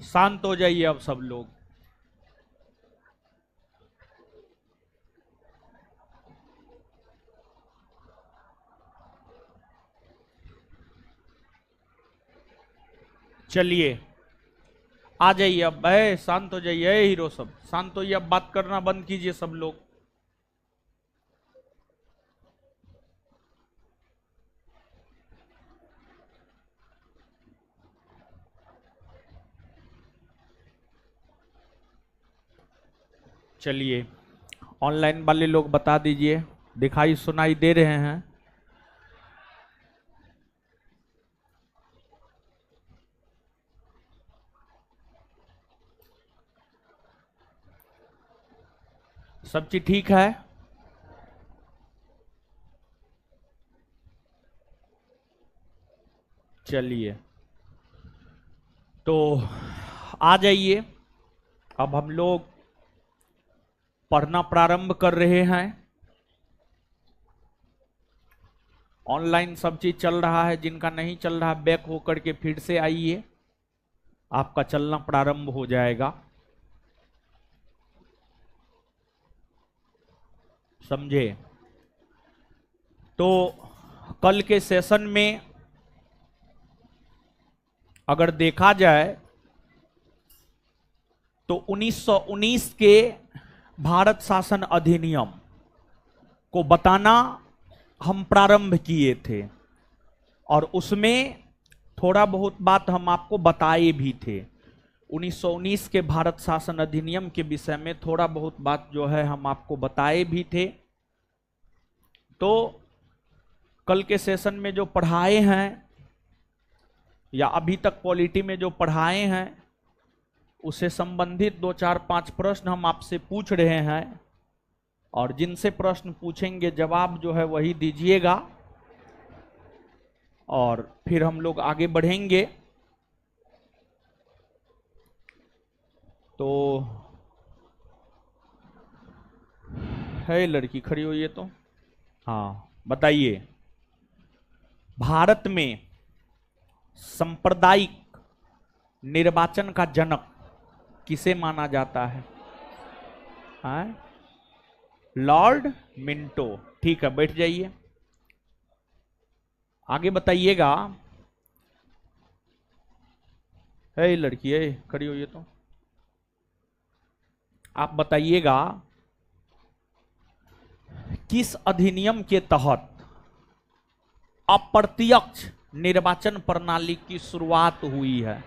शांत हो जाइए अब सब लोग। चलिए आ जाइए अब, शांत हो जाइए हीरो सब, शांत होइए अब, बात करना बंद कीजिए सब लोग। चलिए ऑनलाइन वाले लोग बता दीजिए, दिखाई सुनाई दे रहे हैं? सब चीज ठीक है? चलिए तो आ जाइए, अब हम लोग पढ़ना प्रारंभ कर रहे हैं। ऑनलाइन सब चीज चल रहा है, जिनका नहीं चल रहा बैक होकर के फिर से आइए, आपका चलना प्रारंभ हो जाएगा। समझे? तो कल के सेशन में अगर देखा जाए तो 1919 के भारत शासन अधिनियम को बताना हम प्रारंभ किए थे, और उसमें थोड़ा बहुत बात हम आपको बताए भी थे। 1919 के भारत शासन अधिनियम के विषय में थोड़ा बहुत बात जो है हम आपको बताए भी थे। तो कल के सेशन में जो पढ़ाए हैं या अभी तक पॉलिटी में जो पढ़ाए हैं, उससे संबंधित 2-4-5 प्रश्न हम आपसे पूछ रहे हैं, और जिनसे प्रश्न पूछेंगे जवाब जो है वही दीजिएगा, और फिर हम लोग आगे बढ़ेंगे। तो है लड़की खड़ी हुई है तो हाँ बताइए, भारत में सांप्रदायिक निर्वाचन का जनक किसे माना जाता है? Lord Minto. ठीक है, बैठ जाइए, आगे बताइएगा। है लड़की है खड़ी हुई है तो आप बताइएगा, किस अधिनियम के तहत अप्रत्यक्ष निर्वाचन प्रणाली की शुरुआत हुई है?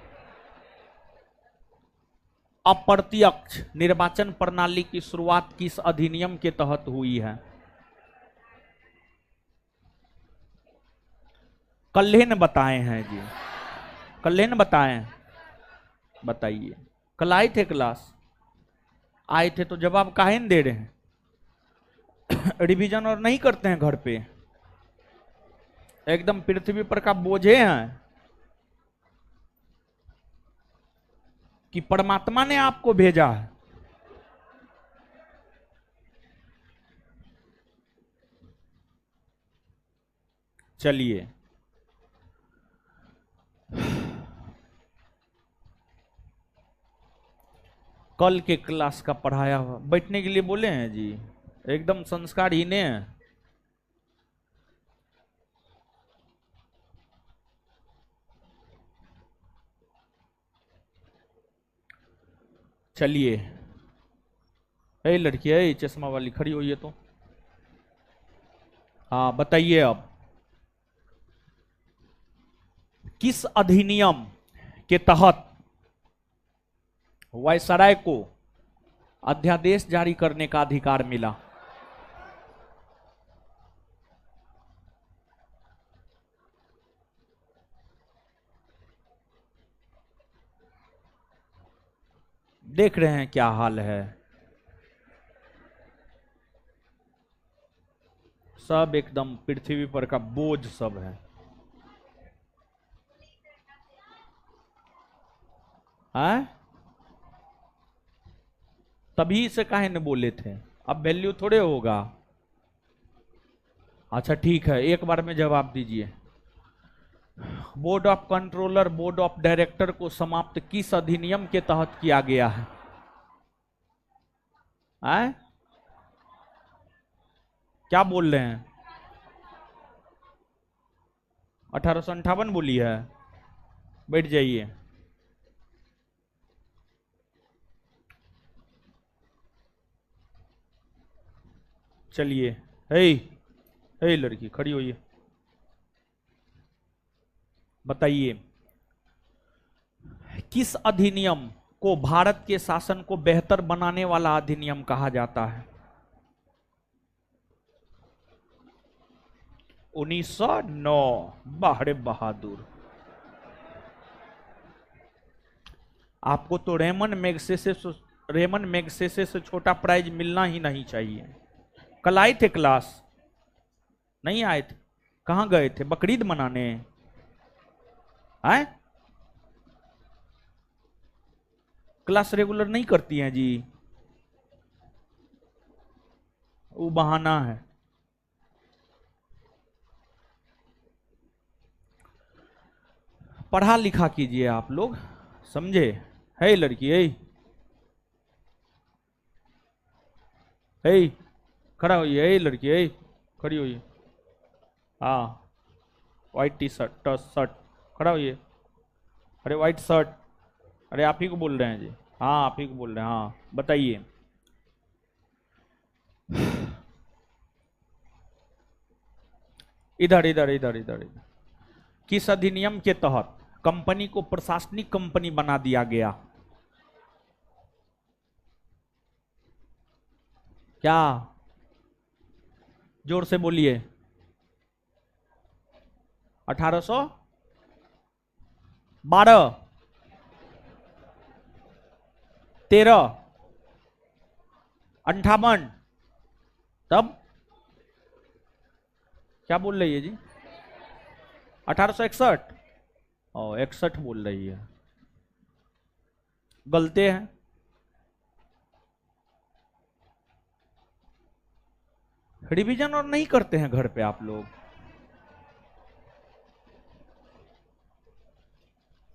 अप्रत्यक्ष निर्वाचन प्रणाली की शुरुआत किस अधिनियम के तहत हुई है? कल्हे न बताए हैं जी, कल्हे न बताए हैं, बताइए। कल आए थे क्लास? आए थे तो जवाब काहे न दे रहे हैं? रिवीजन और नहीं करते हैं घर पे? एकदम पृथ्वी पर का बोझे हैं कि परमात्मा ने आपको भेजा है? चलिए कल के क्लास का पढ़ाया हुआ बैठने के लिए बोले हैं जी, एकदम संस्कारहीन है। चलिए, ए लड़की है चश्मा वाली खड़ी हुई है तो हाँ बताइए अब, किस अधिनियम के तहत वायसराय को अध्यादेश जारी करने का अधिकार मिला? देख रहे हैं क्या हाल है, सब एकदम पृथ्वी पर का बोझ सब है। तभी से काहे न बोले थे, अब वैल्यू थोड़े होगा। अच्छा ठीक है, एक बार में जवाब दीजिए, board of controller, board of director को समाप्त किस अधिनियम के तहत किया गया है? आए? क्या बोल रहे हैं? 1858 बोली है। बैठ जाइए। चलिए, हे हे लड़की खड़ी होइए, बताइए किस अधिनियम को भारत के शासन को बेहतर बनाने वाला अधिनियम कहा जाता है? 1909। बाहरे बहादुर, आपको तो रेमन मैग्सेसे से छोटा प्राइज मिलना ही नहीं चाहिए। कल आए थे क्लास? नहीं आए थे? कहां गए थे? बकरीद मनाने आए? क्लास रेगुलर नहीं करती हैं जी? वो बहाना है। पढ़ा लिखा कीजिए आप लोग, समझे? है लड़की, है खड़ा होइए, है लड़की, है खड़ी होइए। हाँ, व्हाइट टी शर्ट शर्ट, खड़ा होइए। अरे व्हाइट शर्ट, अरे आप ही को बोल रहे हैं जी। हाँ आप ही को बोल रहे हैं। हाँ बताइए। इधर इधर इधर इधर इधर। किस अधिनियम के तहत कंपनी को प्रशासनिक कंपनी बना दिया गया? क्या? जोर से बोलिए। 1812, 13, 58, तब क्या बोल रही है जी? 1861। और 61 बोल रही है। गलते हैं। रिवीजन और नहीं करते हैं घर पे आप लोग?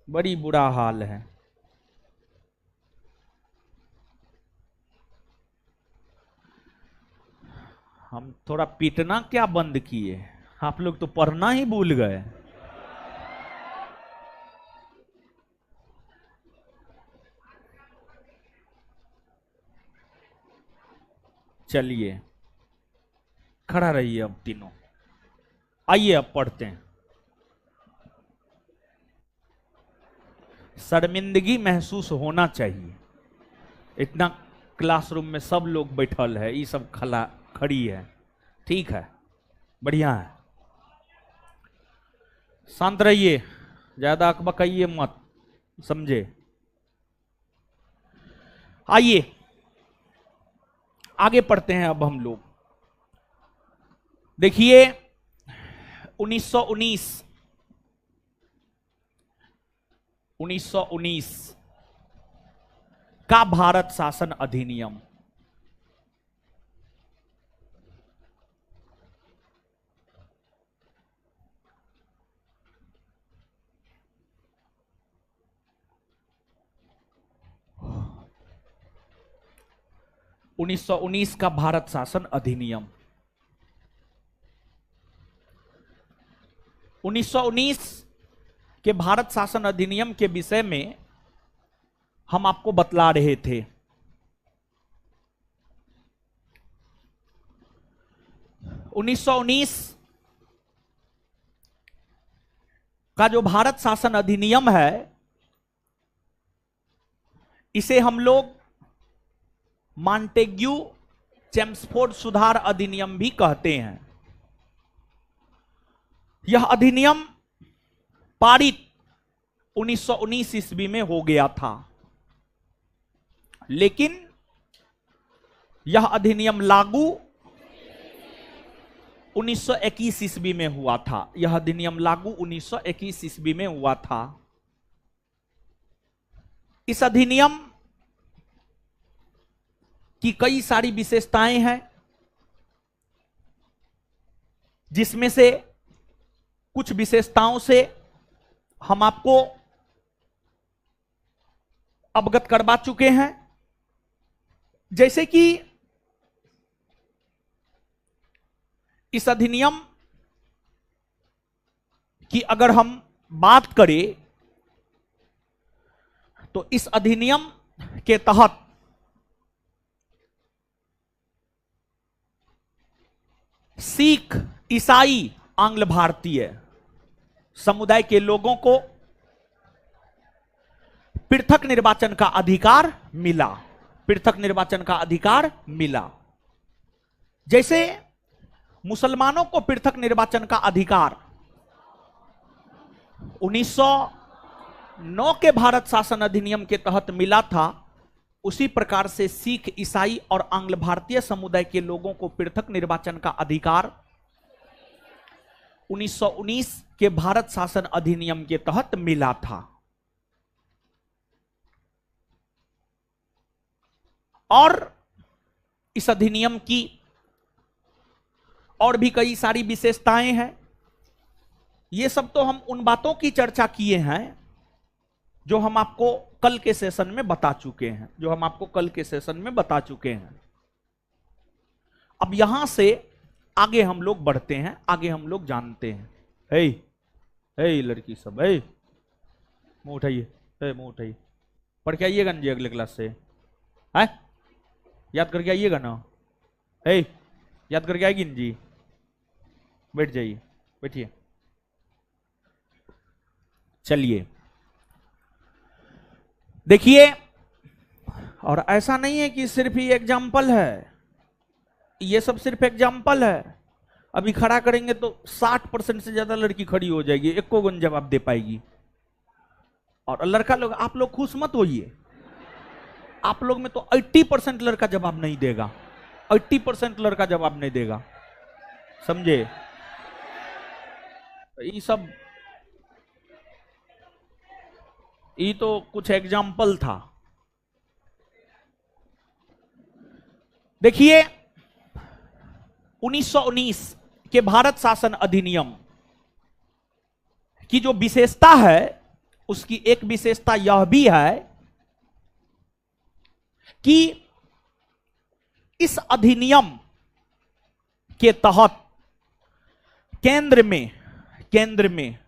बड़ी बुरा हाल है। हम थोड़ा पीटना क्या बंद किए, आप लोग तो पढ़ना ही भूल गए। चलिए खड़ा रहिए अब तीनों, आइए अब पढ़ते हैं। शर्मिंदगी महसूस होना चाहिए, इतना क्लासरूम में सब लोग बैठल है, ये सब खड़ी है, ठीक है, बढ़िया है। शांत रहिए, ज्यादा अकबकाइए मत, समझे? आइए आगे पढ़ते हैं अब हम लोग। देखिए 1919 का भारत शासन अधिनियम। उन्नीस सौ 19 का भारत शासन अधिनियम। 1919 के भारत शासन अधिनियम के विषय में हम आपको बतला रहे थे। उन्नीस सौ 19 का जो भारत शासन अधिनियम है, इसे हम लोग मॉन्टेग्यू चेम्सफोर्ड सुधार अधिनियम भी कहते हैं। यह अधिनियम पारित 1919 ईस्वी में हो गया था, लेकिन यह अधिनियम लागू 1921 ईस्वी में हुआ था। यह अधिनियम लागू 1921 ईस्वी में हुआ था। इस अधिनियम की कई सारी विशेषताएं हैं, जिसमें से कुछ विशेषताओं से हम आपको अवगत करवा चुके हैं। जैसे कि इस अधिनियम की अगर हम बात करें तो इस अधिनियम के तहत सिख, ईसाई, आंग्ल भारतीय समुदाय के लोगों को पृथक निर्वाचन का अधिकार मिला। पृथक निर्वाचन का अधिकार मिला। जैसे मुसलमानों को पृथक निर्वाचन का अधिकार 1909 के भारत शासन अधिनियम के तहत मिला था, उसी प्रकार से सिख, ईसाई और आंग्ल भारतीय समुदाय के लोगों को पृथक निर्वाचन का अधिकार 1919 के भारत शासन अधिनियम के तहत मिला था। और इस अधिनियम की और भी कई सारी विशेषताएं हैं। ये सब तो हम उन बातों की चर्चा किए हैं जो हम आपको कल के सेशन में बता चुके हैं। अब यहां से आगे हम लोग बढ़ते हैं, आगे हम लोग जानते हैं। हे लड़की सब, मुंह उठाइए, मुंह उठाइए, पढ़ के आइएगा ना जी अगले क्लास से। है याद करके आइएगा ना? याद करके आएगी ना जी? बैठ जाइए, बैठिए। चलिए देखिए, और ऐसा नहीं है कि सिर्फ ही एग्जाम्पल है, ये सब सिर्फ एग्जाम्पल है। अभी खड़ा करेंगे तो 60% से ज्यादा लड़की खड़ी हो जाएगी, एको गन जवाब दे पाएगी। और लड़का लोग, आप लोग खुश मत होइए, आप लोग में तो 80% लड़का जवाब नहीं देगा, 80% लड़का जवाब नहीं देगा, समझे? ये सब, ये तो कुछ एग्जाम्पल था। देखिए 1919 के भारत शासन अधिनियम की जो विशेषता है, उसकी एक विशेषता यह भी है कि इस अधिनियम के तहत केंद्र में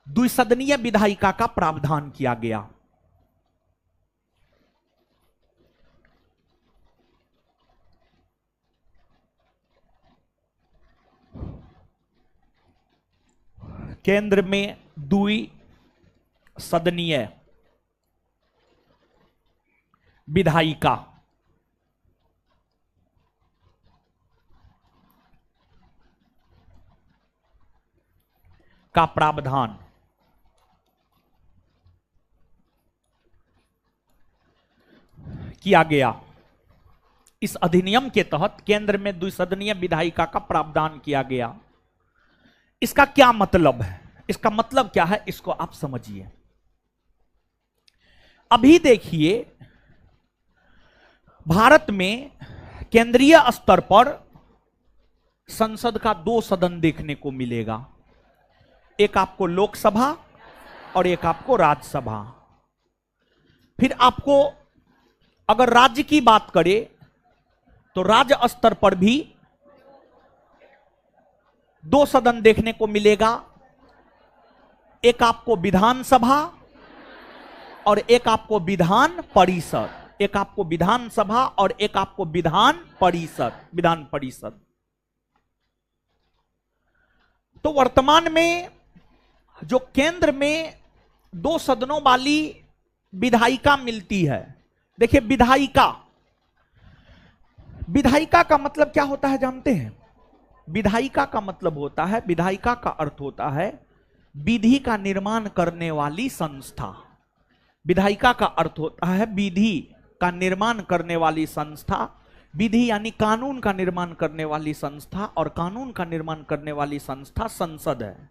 द्विसदनीय विधायिका का प्रावधान किया गया। केंद्र में द्विसदनीय विधायिका का प्रावधान किया गया। इस अधिनियम के तहत केंद्र में द्विसदनीय विधायिका का प्रावधान किया गया। इसका क्या मतलब है? इसका मतलब क्या है, इसको आप समझिए। अभी देखिए, भारत में केंद्रीय स्तर पर संसद का 2 सदन देखने को मिलेगा, एक आपको लोकसभा और एक आपको राज्यसभा। फिर आपको अगर राज्य की बात करें तो राज्य स्तर पर भी 2 सदन देखने को मिलेगा, एक आपको विधानसभा और एक आपको विधान परिषद, एक आपको विधानसभा और एक आपको विधान परिषद। तो वर्तमान में जो केंद्र में 2 सदनों वाली विधायिका मिलती है, देखिए विधायिका का मतलब क्या होता है जानते हैं? विधायिका का मतलब होता है, विधायिका का अर्थ होता है विधि का निर्माण करने वाली संस्था। विधायिका का अर्थ होता है विधि का निर्माण करने वाली संस्था। विधि यानी कानून का निर्माण करने वाली संस्था, और कानून का निर्माण करने वाली संस्था संसद है।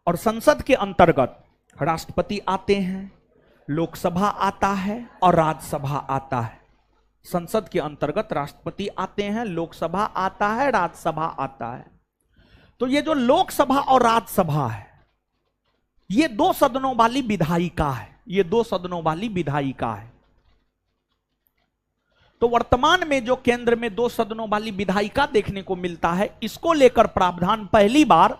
और संसद के अंतर्गत राष्ट्रपति आते हैं, लोकसभा आता है और राज्यसभा आता है। संसद के अंतर्गत राष्ट्रपति आते हैं, लोकसभा आता है, राज्यसभा आता है। तो ये जो लोकसभा और राज्यसभा है, ये 2 सदनों वाली विधायिका है, ये 2 सदनों वाली विधायिका है। तो वर्तमान में जो केंद्र में 2 सदनों वाली विधायिका देखने को मिलता है, इसको लेकर प्रावधान पहली बार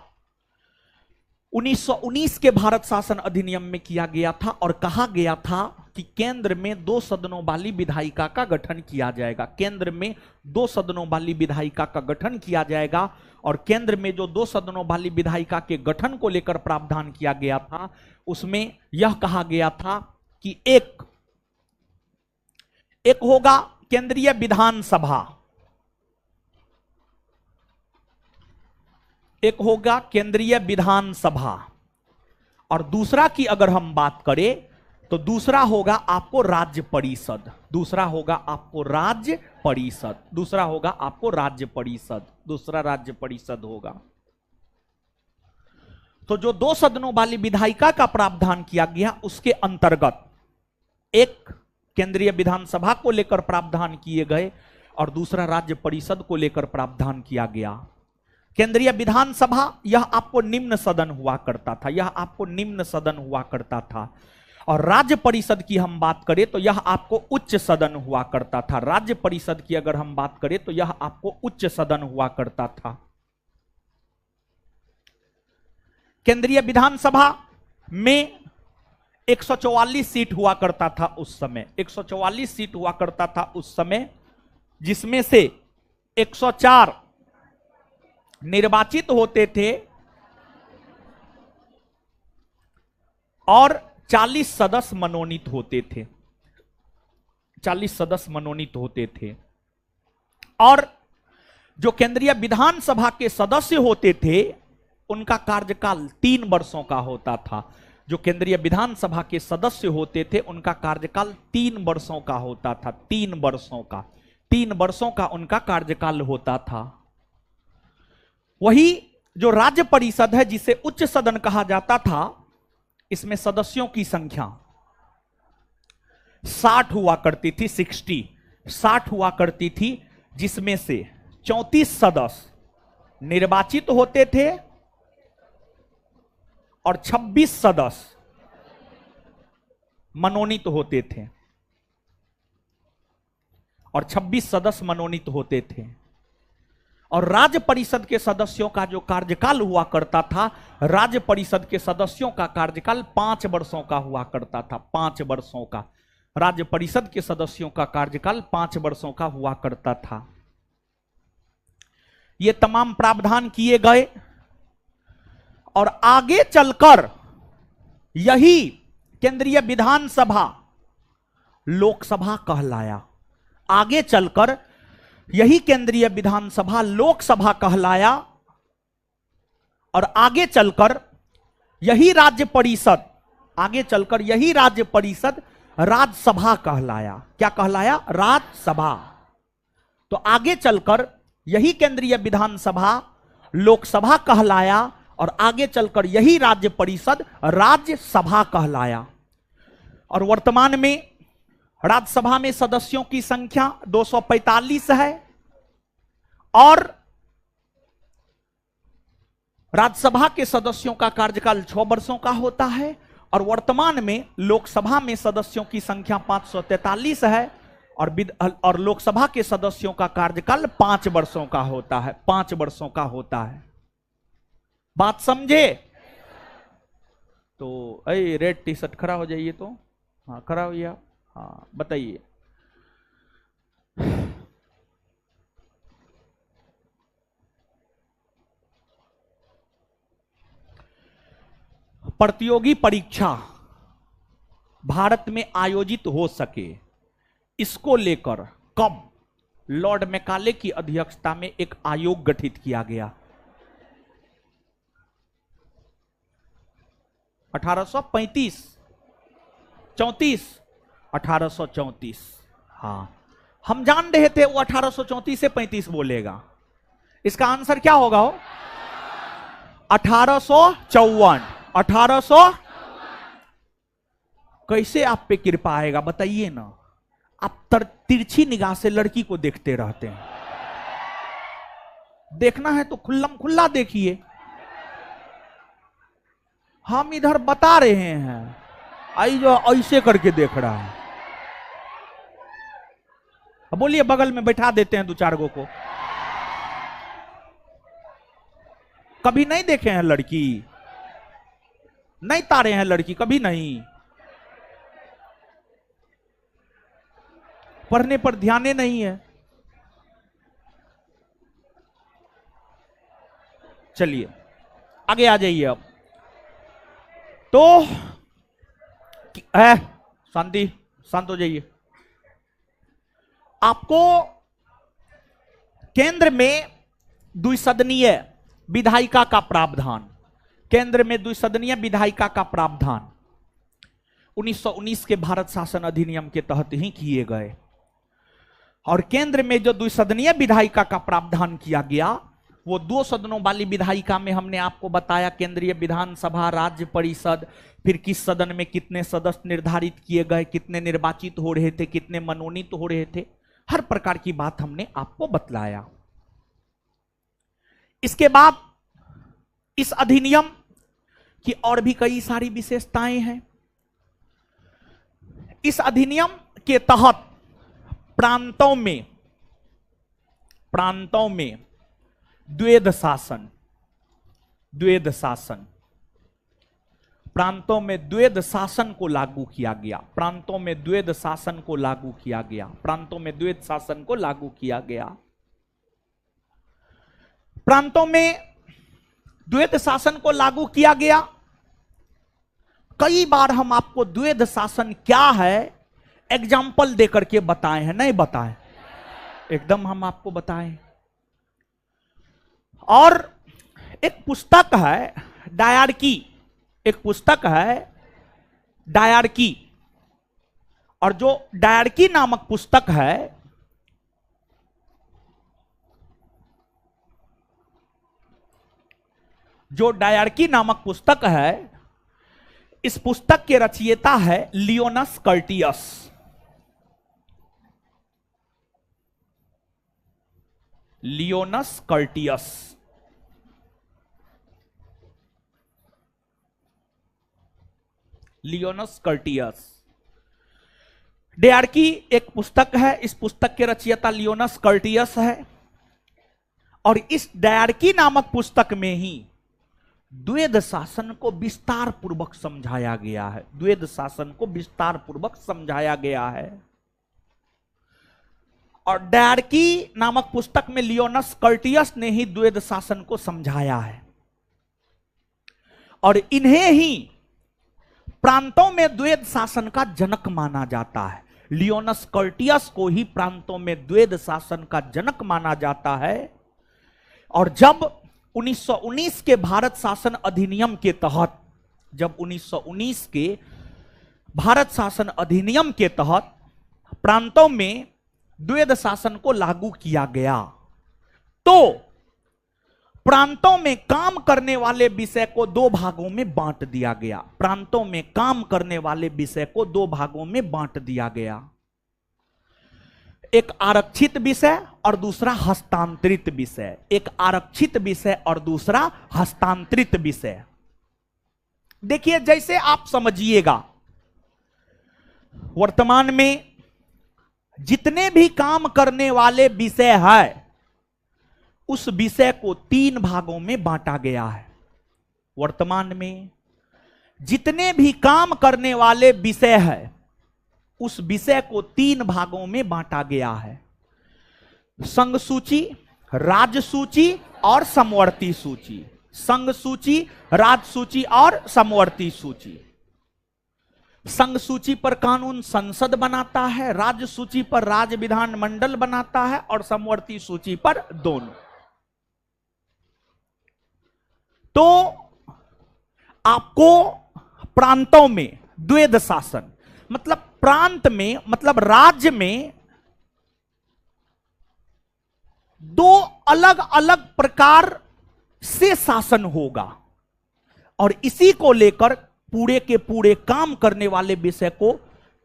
1919 के भारत शासन अधिनियम में किया गया था और कहा गया था कि केंद्र में 2 सदनों वाली विधायिका का गठन किया जाएगा। केंद्र में 2 सदनों वाली विधायिका का गठन किया जाएगा और केंद्र में जो 2 सदनों वाली विधायिका के गठन को लेकर प्रावधान किया गया था, उसमें यह कहा गया था कि एक होगा केंद्रीय विधानसभा, एक होगा केंद्रीय विधानसभा, और दूसरा की अगर हम बात करें तो दूसरा होगा आपको राज्य परिषद, दूसरा होगा आपको राज्य परिषद, दूसरा होगा आपको राज्य परिषद, दूसरा राज्य परिषद होगा। तो जो 2 सदनों वाली विधायिका का प्रावधान किया गया, उसके अंतर्गत एक केंद्रीय विधानसभा को लेकर प्रावधान किए गए और दूसरा राज्य परिषद को लेकर प्रावधान किया गया। केंद्रीय विधानसभा यह आपको निम्न सदन हुआ करता था, यह आपको निम्न सदन हुआ करता था, और राज्य परिषद की हम बात करें तो यह आपको उच्च सदन हुआ करता था। राज्य परिषद की अगर हम बात करें तो यह आपको उच्च सदन हुआ करता था। केंद्रीय विधानसभा में 144 सीट हुआ करता था उस समय, 144 सीट हुआ करता था उस समय, जिसमें से 104 निर्वाचित होते थे और 40 सदस्य मनोनीत होते थे, 40 सदस्य मनोनीत होते थे। और जो केंद्रीय विधानसभा के सदस्य होते थे उनका कार्यकाल 3 वर्षों का होता था। जो केंद्रीय विधानसभा के सदस्य होते थे उनका कार्यकाल 3 वर्षों का होता था, 3 वर्षों का, 3 वर्षों का उनका कार्यकाल होता था। वही जो राज्य परिषद है, जिसे उच्च सदन कहा जाता था, इसमें सदस्यों की संख्या 60 हुआ करती थी, 60 हुआ करती थी, जिसमें से 34 सदस्य निर्वाचित होते थे और 26 सदस्य मनोनीत होते थे, और 26 सदस्य मनोनीत होते थे। और राज्य परिषद के सदस्यों का जो कार्यकाल हुआ करता था, राज्य परिषद के सदस्यों का कार्यकाल 5 वर्षों का हुआ करता था, 5 वर्षों का। राज्य परिषद के सदस्यों का कार्यकाल 5 वर्षों का हुआ करता था। ये तमाम प्रावधान किए गए और आगे चलकर यही केंद्रीय विधानसभा लोकसभा कहलाया। आगे चलकर यही केंद्रीय विधानसभा लोकसभा कहलाया और आगे चलकर यही राज्य परिषद, आगे चलकर यही राज्य परिषद राज्यसभा कहलाया। क्या कहलाया? राज्यसभा। तो आगे चलकर यही केंद्रीय विधानसभा लोकसभा कहलाया और आगे चलकर यही राज्य परिषद राज्यसभा कहलाया। और वर्तमान में राज्यसभा में सदस्यों की संख्या 245 है और राज्यसभा के सदस्यों का कार्यकाल 6 वर्षों का होता है और वर्तमान में लोकसभा में सदस्यों की संख्या 543 है और लोकसभा के सदस्यों का कार्यकाल 5 वर्षों का होता है, 5 वर्षों का होता है। बात समझे? तो रेड टी शर्ट खड़ा हो जाइए, तो हाँ खड़ा होइए आप, हाँ बताइए। प्रतियोगी परीक्षा भारत में आयोजित हो सके, इसको लेकर कब लॉर्ड मैकाले की अध्यक्षता में एक आयोग गठित किया गया? 1835 34 1834। हाँ, हम जान रहे थे वो 1834 से 35 बोलेगा। इसका आंसर क्या होगा? हो 1854। 1800 कैसे आप पे कृपा आएगा बताइए ना? आप तिरछी निगाह से लड़की को देखते रहते हैं। देखना है तो खुल्लम खुल्ला देखिए। हम इधर बता रहे हैं, आई जो ऐसे करके देख रहा है। अब बोलिए, बगल में बैठा देते हैं दो चार गो को। कभी नहीं देखे हैं लड़की, नहीं तारे हैं लड़की, कभी नहीं। पढ़ने पर ध्यान ही नहीं है। चलिए आगे आ जाइए। अब तो है, शांति, शांत हो जाइए। आपको केंद्र में द्विसदनीय विधायिका का प्रावधान, केंद्र में द्विसदनीय विधायिका का प्रावधान 1919 के भारत शासन अधिनियम के तहत ही किए गए। और केंद्र में जो द्विसदनीय विधायिका का प्रावधान किया गया, वो 2 सदनों वाली विधायिका में हमने आपको बताया केंद्रीय विधानसभा, राज्य परिषद, फिर किस सदन में कितने सदस्य निर्धारित किए गए, कितने निर्वाचित हो रहे थे, कितने मनोनीत हो रहे थे, हर प्रकार की बात हमने आपको बतलाया। इसके बाद इस अधिनियम की और भी कई सारी विशेषताएं हैं। इस अधिनियम के तहत प्रांतों में द्वैध शासन, प्रांतों में द्वैध शासन को लागू किया गया, प्रांतों में द्वैध शासन को लागू किया गया, प्रांतों में द्वैध शासन को लागू किया गया। प्रांतों में द्वैध शासन को लागू किया गया। कई बार हम आपको द्वैध शासन क्या है एग्जाम्पल देकर के बताए हैं, नहीं बताए, एकदम हम आपको बताएं। और एक पुस्तक है डायरकी, एक पुस्तक है डायरकी, और जो डायरकी नामक पुस्तक है, जो डायरकी नामक पुस्तक है, इस पुस्तक के रचयिता है लियोनस कर्टियस। लियोनस कर्टियस। लियोनस कर्टियस। डायरकी एक पुस्तक है, इस पुस्तक के रचयिता लियोनस कर्टियस है। और इस डायरकी नामक पुस्तक में ही द्वैध शासन को विस्तार पूर्वक समझाया गया है, द्वैध शासन को विस्तार पूर्वक समझाया गया है। और डायरकी नामक पुस्तक में लियोनस कर्टियस ने ही द्वैध शासन को समझाया है, और इन्हें ही प्रांतों में द्वैध शासन का जनक माना जाता है। लियोनस कर्टियस को ही प्रांतों में द्वैध शासन का जनक माना जाता है। और जब 1919 के भारत शासन अधिनियम के तहत, जब 1919 के भारत शासन अधिनियम के तहत प्रांतों में द्वैध शासन को लागू किया गया, तो प्रांतों में काम करने वाले विषय को 2 भागों में बांट दिया गया। प्रांतों में काम करने वाले विषय को 2 भागों में बांट दिया गया, एक आरक्षित विषय और दूसरा हस्तांतरित विषय। एक आरक्षित विषय और दूसरा हस्तांतरित विषय। देखिए, जैसे आप समझिएगा, वर्तमान में जितने भी काम करने वाले विषय है, उस विषय को 3 भागों में बांटा गया है। वर्तमान में जितने भी काम करने वाले विषय है, उस विषय को 3 भागों में बांटा गया है। संघ सूची, राज्य सूची और समवर्ती सूची। संघ सूची, राज्य सूची और समवर्ती सूची। संघ सूची पर कानून संसद बनाता है, राज्य सूची पर राज्य विधानमंडल बनाता है, और समवर्ती सूची पर दोनों। तो आपको प्रांतों में द्वैध शासन, मतलब प्रांत में, मतलब राज्य में 2 अलग अलग प्रकार से शासन होगा, और इसी को लेकर पूरे के पूरे काम करने वाले विषय को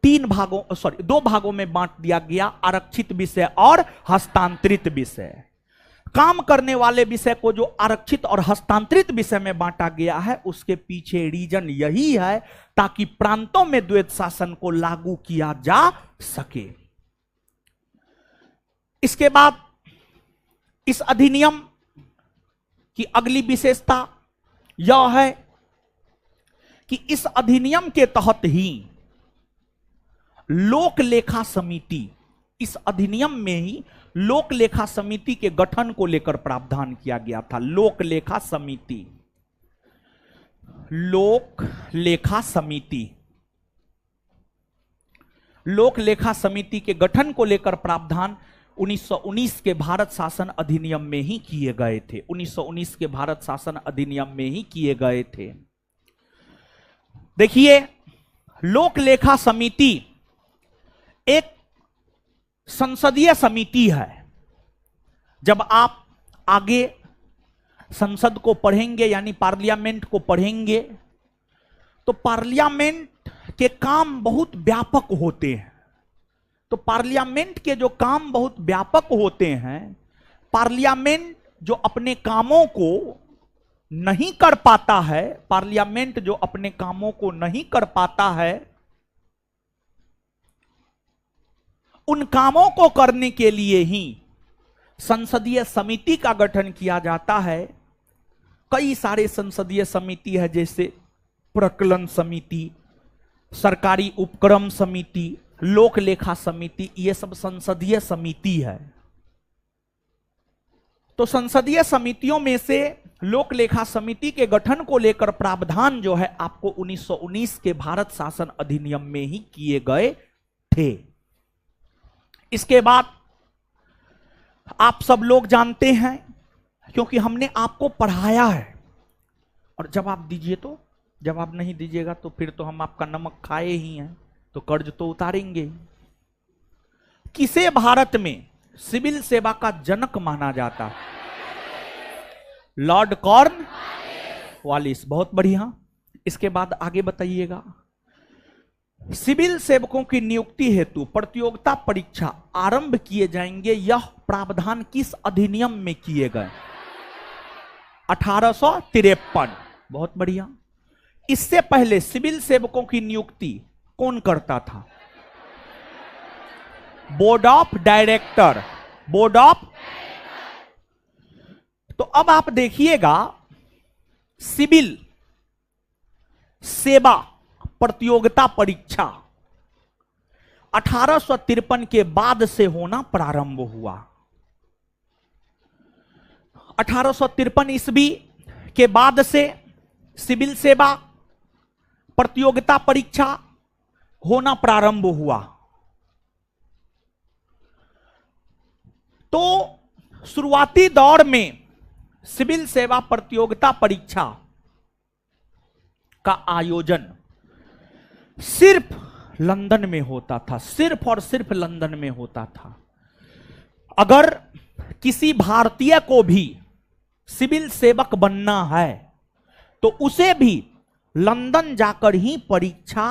2 भागों में बांट दिया गया, आरक्षित विषय और हस्तांतरित विषय। काम करने वाले विषय को जो आरक्षित और हस्तांतरित विषय में बांटा गया है, उसके पीछे रीजन यही है ताकि प्रांतों में द्वैत शासन को लागू किया जा सके। इसके बाद इस अधिनियम की अगली विशेषता यह है कि इस अधिनियम के तहत ही लोक लेखा समिति, इस अधिनियम में ही लोक लेखा समिति के गठन को लेकर प्रावधान किया गया था। लोक लेखा समिति, लोक लेखा समिति, लोक लेखा समिति के गठन को लेकर प्रावधान 1919 के भारत शासन अधिनियम में ही किए गए थे। 1919 के भारत शासन अधिनियम में ही किए गए थे। देखिए, लोक लेखा समिति एक संसदीय समिति है। जब आप आगे संसद को पढ़ेंगे, यानी पार्लियामेंट को पढ़ेंगे, तो पार्लियामेंट के काम बहुत व्यापक होते हैं। तो पार्लियामेंट के जो काम बहुत व्यापक होते हैं, पार्लियामेंट जो अपने कामों को नहीं कर पाता है, पार्लियामेंट जो अपने कामों को नहीं कर पाता है, उन कामों को करने के लिए ही संसदीय समिति का गठन किया जाता है। कई सारे संसदीय समिति है, जैसे प्रकलन समिति, सरकारी उपक्रम समिति, लोक लेखा समिति, ये सब संसदीय समिति है। तो संसदीय समितियों में से लोक लेखा समिति के गठन को लेकर प्रावधान जो है आपको 1919 के भारत शासन अधिनियम में ही किए गए थे। इसके बाद आप सब लोग जानते हैं, क्योंकि हमने आपको पढ़ाया है, और जवाब दीजिए तो, जवाब नहीं दीजिएगा तो फिर तो हम आपका नमक खाए ही हैं, तो कर्ज तो उतारेंगे। किसे भारत में सिविल सेवा का जनक माना जाता है? Lord Cornwallis. बहुत बढ़िया। इसके बाद आगे बताइएगा। सिविल सेवकों की नियुक्ति हेतु प्रतियोगिता परीक्षा आरंभ किए जाएंगे, यह प्रावधान किस अधिनियम में किए गए? 1853। बहुत बढ़िया। इससे पहले सिविल सेवकों की नियुक्ति कौन करता था? Board of director. Board of. तो अब आप देखिएगा, सिविल सेवा प्रतियोगिता परीक्षा 1853 के बाद से होना प्रारंभ हुआ। 1853 ईस्वी के बाद से सिविल सेवा प्रतियोगिता परीक्षा होना प्रारंभ हुआ। तो शुरुआती दौर में सिविल सेवा प्रतियोगिता परीक्षा का आयोजन सिर्फ लंदन में होता था, सिर्फ और सिर्फ लंदन में होता था। अगर किसी भारतीय को भी सिविल सेवक बनना है तो उसे भी लंदन जाकर ही परीक्षा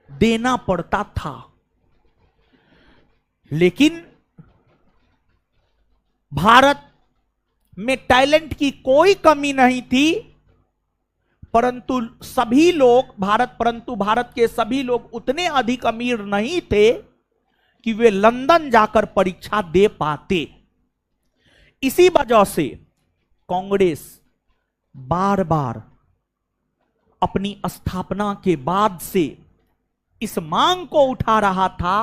देना पड़ता था। लेकिन भारत में टैलेंट की कोई कमी नहीं थी, परंतु सभी लोग भारत के सभी लोग उतने अधिक अमीर नहीं थे कि वे लंदन जाकर परीक्षा दे पाते। इसी वजह से कांग्रेस बार बार अपनी स्थापना के बाद से इस मांग को उठा रहा था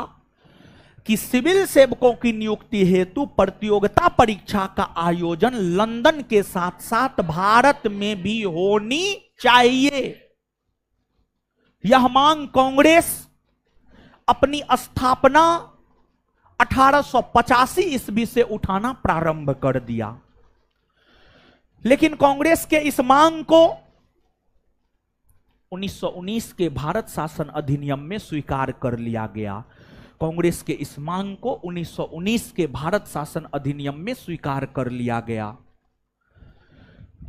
कि सिविल सेवकों की नियुक्ति हेतु प्रतियोगिता परीक्षा का आयोजन लंदन के साथ साथ भारत में भी होनी चाहिए। यह मांग कांग्रेस अपनी स्थापना 1885 ईस्वी से उठाना प्रारंभ कर दिया। लेकिन कांग्रेस के इस मांग को 1919 के भारत शासन अधिनियम में स्वीकार कर लिया गया। कांग्रेस के इस मांग को 1919 के भारत शासन अधिनियम में स्वीकार कर लिया गया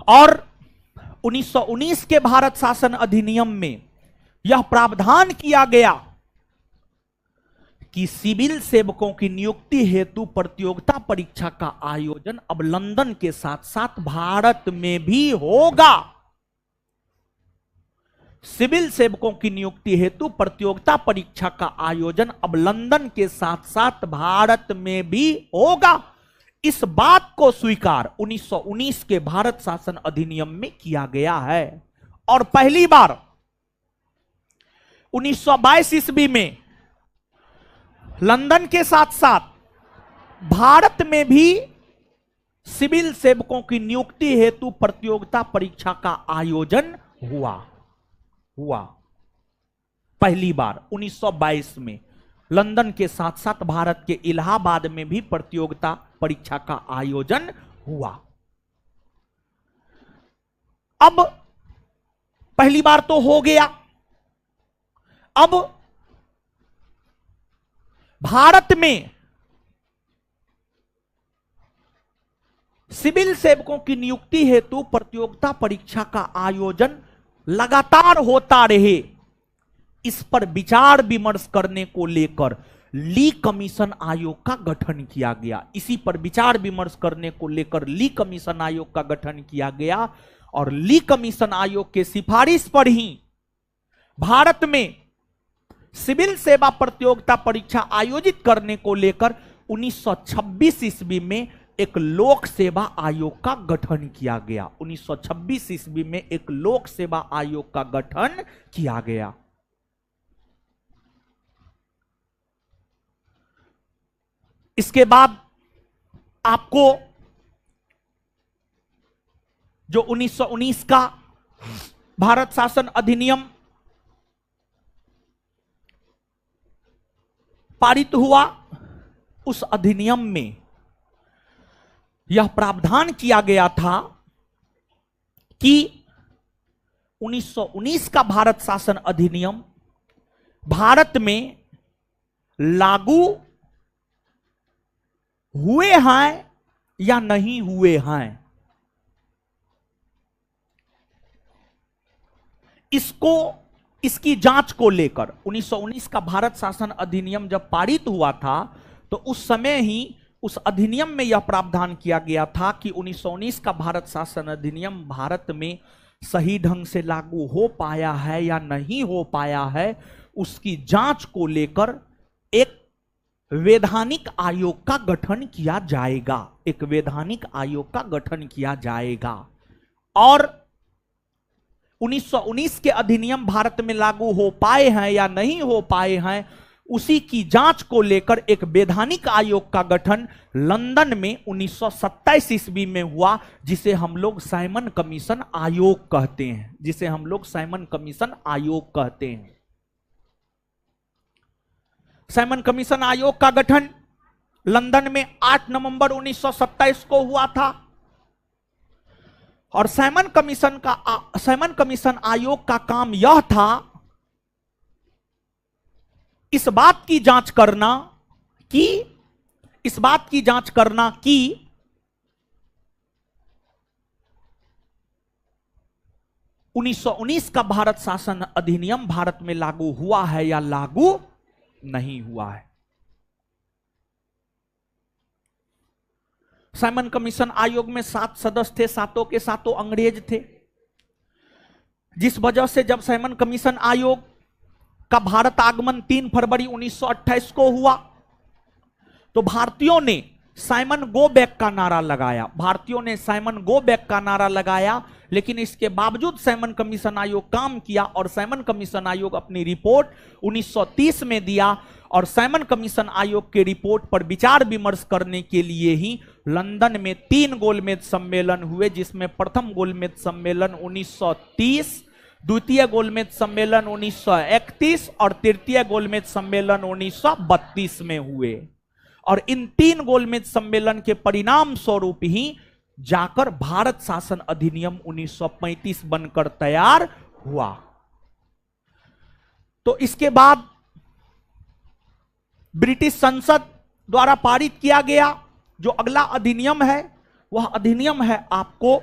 और 1919 के भारत शासन अधिनियम में यह प्रावधान किया गया कि सिविल सेवकों की नियुक्ति हेतु प्रतियोगिता परीक्षा का आयोजन अब लंदन के साथ साथ भारत में भी होगा। सिविल सेवकों की नियुक्ति हेतु प्रतियोगिता परीक्षा का आयोजन अब लंदन के साथ साथ भारत में भी होगा। इस बात को स्वीकार 1919 के भारत शासन अधिनियम में किया गया है और पहली बार 1922 ईस्वी में लंदन के साथ साथ भारत में भी सिविल सेवकों की नियुक्ति हेतु प्रतियोगिता परीक्षा का आयोजन हुआ पहली बार 1922 में लंदन के साथ साथ भारत के इलाहाबाद में भी प्रतियोगिता परीक्षा का आयोजन हुआ। अब पहली बार तो हो गया, अब भारत में सिविल सेवकों की नियुक्ति हेतु प्रतियोगिता परीक्षा का आयोजन लगातार होता रहे, इस पर विचार विमर्श करने को लेकर ली कमीशन आयोग का गठन किया गया। इसी पर विचार विमर्श करने को लेकर ली कमीशन आयोग का गठन किया गया और ली कमीशन आयोग के सिफारिश पर ही भारत में सिविल सेवा प्रतियोगिता परीक्षा आयोजित करने को लेकर 1926 ईस्वी में एक लोक सेवा आयोग का गठन किया गया। 1926 ईस्वी में एक लोक सेवा आयोग का गठन किया गया। इसके बाद आपको जो 1919 का भारत शासन अधिनियम पारित हुआ, उस अधिनियम में यह प्रावधान किया गया था कि 1919 का भारत शासन अधिनियम भारत में लागू हुए हैं या नहीं हुए हैं, इसकी जांच को लेकर 1919 का भारत शासन अधिनियम जब पारित हुआ था तो उस समय ही उस अधिनियम में यह प्रावधान किया गया था कि 1919 का भारत शासन अधिनियम भारत में सही ढंग से लागू हो पाया है या नहीं हो पाया है, उसकी जांच को लेकर एक वैधानिक आयोग का गठन किया जाएगा। एक वैधानिक आयोग का गठन किया जाएगा और 1919 के अधिनियम भारत में लागू हो पाए हैं या नहीं हो पाए हैं, उसी की जांच को लेकर एक वैधानिक आयोग का गठन लंदन में 1927 ईस्वी में हुआ, जिसे हम लोग साइमन कमीशन आयोग कहते हैं, जिसे हम लोग साइमन कमीशन आयोग कहते हैं। साइमन कमीशन आयोग का गठन लंदन में 8 नवंबर 1927 को हुआ था और साइमन कमीशन आयोग का काम यह था इस बात की जांच करना कि 1919 का भारत शासन अधिनियम भारत में लागू हुआ है या लागू नहीं हुआ है। साइमन कमीशन आयोग में 7 सदस्य थे, सातों के सातों अंग्रेज थे, जिस वजह से जब साइमन कमीशन आयोग का भारत आगमन 3 फरवरी 1928 को हुआ तो भारतीयों ने साइमन गो बैक का नारा लगाया। लेकिन इसके बावजूद साइमन कमीशन आयोग काम किया और साइमन कमीशन आयोग अपनी रिपोर्ट 1930 में दिया और साइमन कमीशन आयोग के रिपोर्ट पर विचार विमर्श करने के लिए ही लंदन में 3 गोलमेज सम्मेलन हुए, जिसमें प्रथम गोलमेज सम्मेलन 1930, द्वितीय गोलमेज सम्मेलन 1931 और तृतीय गोलमेज सम्मेलन 1932 में हुए और इन 3 गोलमेज सम्मेलन के परिणाम स्वरूप ही जाकर भारत शासन अधिनियम 1935 बनकर तैयार हुआ। तो इसके बाद ब्रिटिश संसद द्वारा पारित किया गया जो अगला अधिनियम है, वह अधिनियम है आपको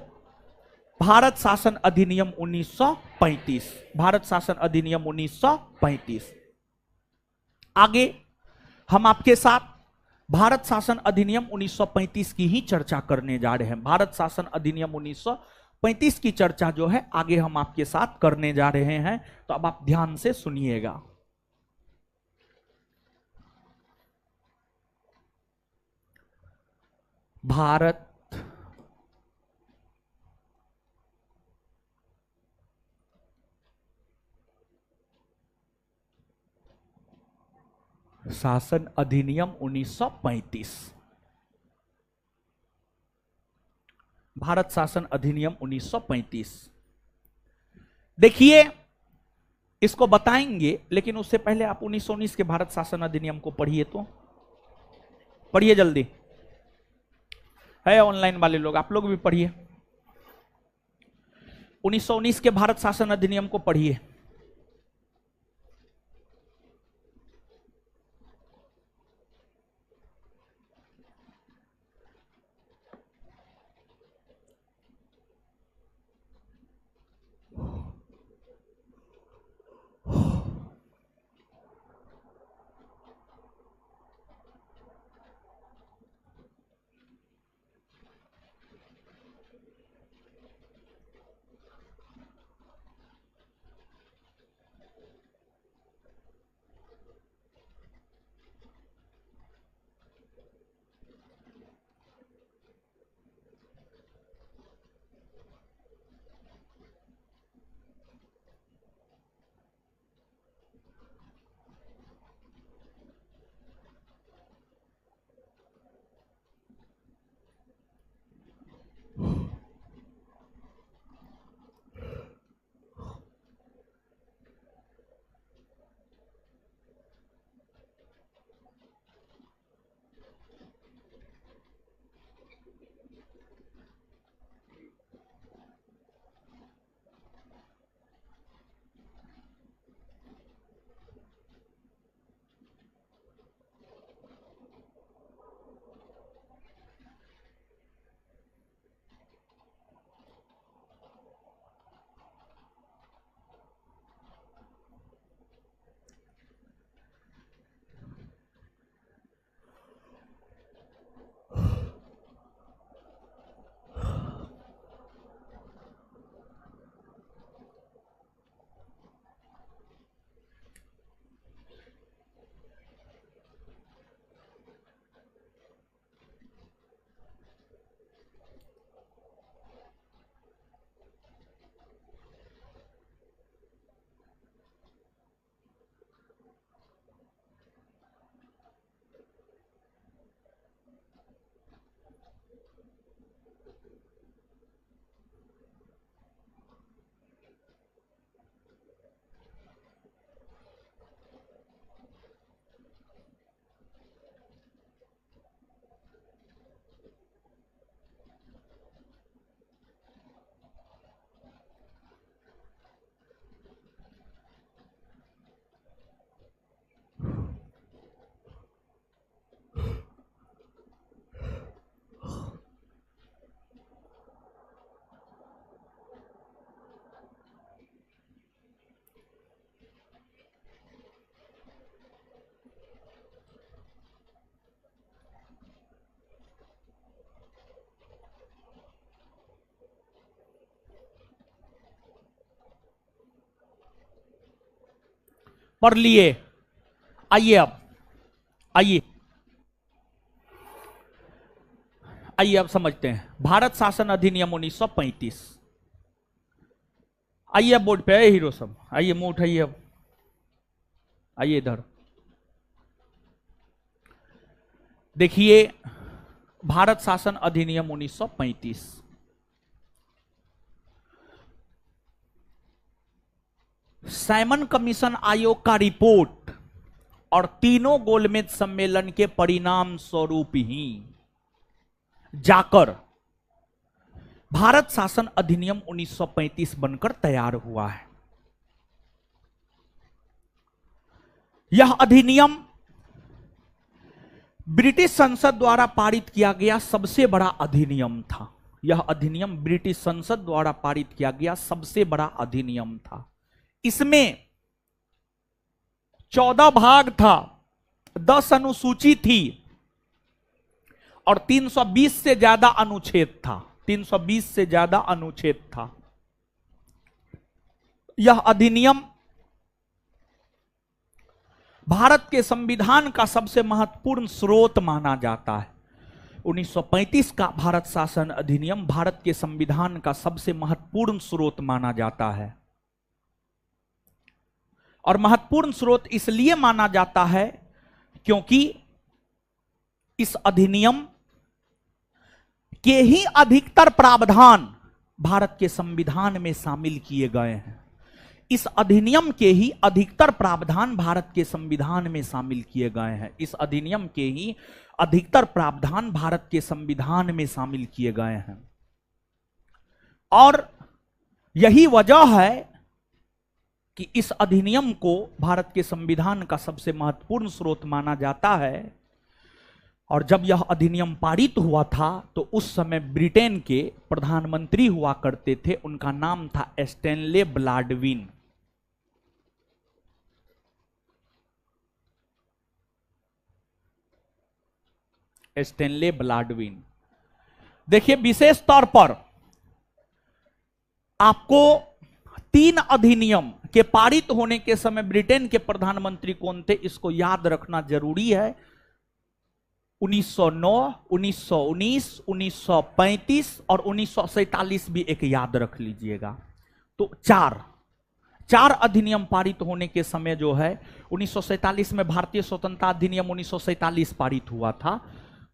भारत शासन अधिनियम 1935। भारत शासन अधिनियम 1935। आगे हम आपके साथ भारत शासन अधिनियम 1935 की ही चर्चा करने जा रहे हैं। भारत शासन अधिनियम 1935 की चर्चा जो है आगे हम आपके साथ करने जा रहे हैं, तो अब आप ध्यान से सुनिएगा। भारत शासन अधिनियम 1935, भारत शासन अधिनियम 1935। देखिए, इसको बताएंगे, लेकिन उससे पहले आप 1919 के भारत शासन अधिनियम को पढ़िए, तो पढ़िए जल्दी। है ऑनलाइन वाले लोग, आप लोग भी पढ़िए। 1919 के भारत शासन अधिनियम को पढ़िए। पढ़ लिए। आइए अब, आइए आइए अब समझते हैं भारत शासन अधिनियम 1935। आइए अब बोर्ड पे, आए हीरो सब, आइए मुंह उठाइए अब, आइए इधर देखिए। भारत शासन अधिनियम 1935 साइमन कमीशन आयोग का रिपोर्ट और तीनों गोलमेज सम्मेलन के परिणाम स्वरूप ही जाकर भारत शासन अधिनियम 1935 बनकर तैयार हुआ है। यह अधिनियम ब्रिटिश संसद द्वारा पारित किया गया सबसे बड़ा अधिनियम था। यह अधिनियम ब्रिटिश संसद द्वारा पारित किया गया सबसे बड़ा अधिनियम था। इसमें 14 भाग था 10 अनुसूची थी और 320 से ज्यादा अनुच्छेद था, 320 से ज्यादा अनुच्छेद था। यह अधिनियम भारत के संविधान का सबसे महत्वपूर्ण स्रोत माना जाता है। 1935 का भारत शासन अधिनियम भारत के संविधान का सबसे महत्वपूर्ण स्रोत माना जाता है। और महत्वपूर्ण स्रोत इसलिए माना जाता है क्योंकि इस अधिनियम के ही अधिकतर प्रावधान भारत के संविधान में शामिल किए गए हैं। इस अधिनियम के ही अधिकतर प्रावधान भारत के संविधान में शामिल किए गए हैं। इस अधिनियम के ही अधिकतर प्रावधान भारत के संविधान में शामिल किए गए हैं। और यही वजह है कि इस अधिनियम को भारत के संविधान का सबसे महत्वपूर्ण स्रोत माना जाता है। और जब यह अधिनियम पारित हुआ था तो उस समय ब्रिटेन के प्रधानमंत्री हुआ करते थे, उनका नाम था स्टैनले बाल्डविन। Stanley Baldwin. देखिए, विशेष तौर पर आपको 3 अधिनियम के पारित होने के समय ब्रिटेन के प्रधानमंत्री कौन थे, इसको याद रखना जरूरी है। 1909, 1919, 1935 और 1947 भी एक याद रख लीजिएगा। तो चार अधिनियम पारित होने के समय जो है 1947 में भारतीय स्वतंत्रता अधिनियम 1947 पारित हुआ था।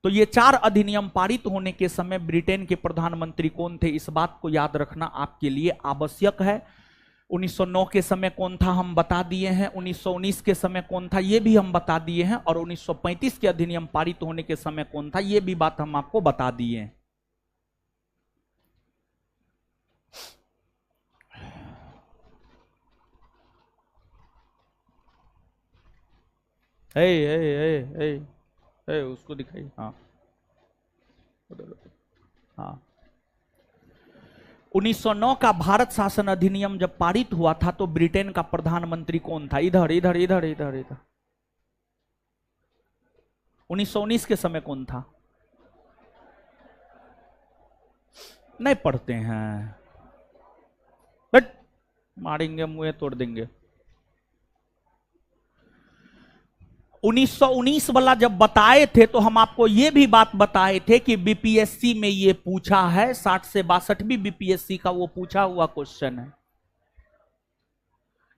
तो ये 4 अधिनियम पारित होने के समय ब्रिटेन के प्रधानमंत्री कौन थे, इस बात को याद रखना आपके लिए आवश्यक है। 1909 के समय कौन था हम बता दिए हैं, 1919 के समय कौन था ये भी हम बता दिए हैं, और 1935 के अधिनियम पारित होने के समय कौन था ये भी बात हम आपको बता दिए हैं। उसको दिखाइए। हाँ हाँ, 1909 का भारत शासन अधिनियम जब पारित हुआ था तो ब्रिटेन का प्रधानमंत्री कौन था? इधर इधर इधर इधर इधर 1919 के समय कौन था? नहीं पढ़ते हैं, बट मारेंगे, मुंह तोड़ देंगे। 1919 वाला जब बताए थे तो हम आपको यह भी बात बताए थे कि बीपीएससी में यह पूछा है, 60 से 62 भी बीपीएससी का वो पूछा हुआ क्वेश्चन है।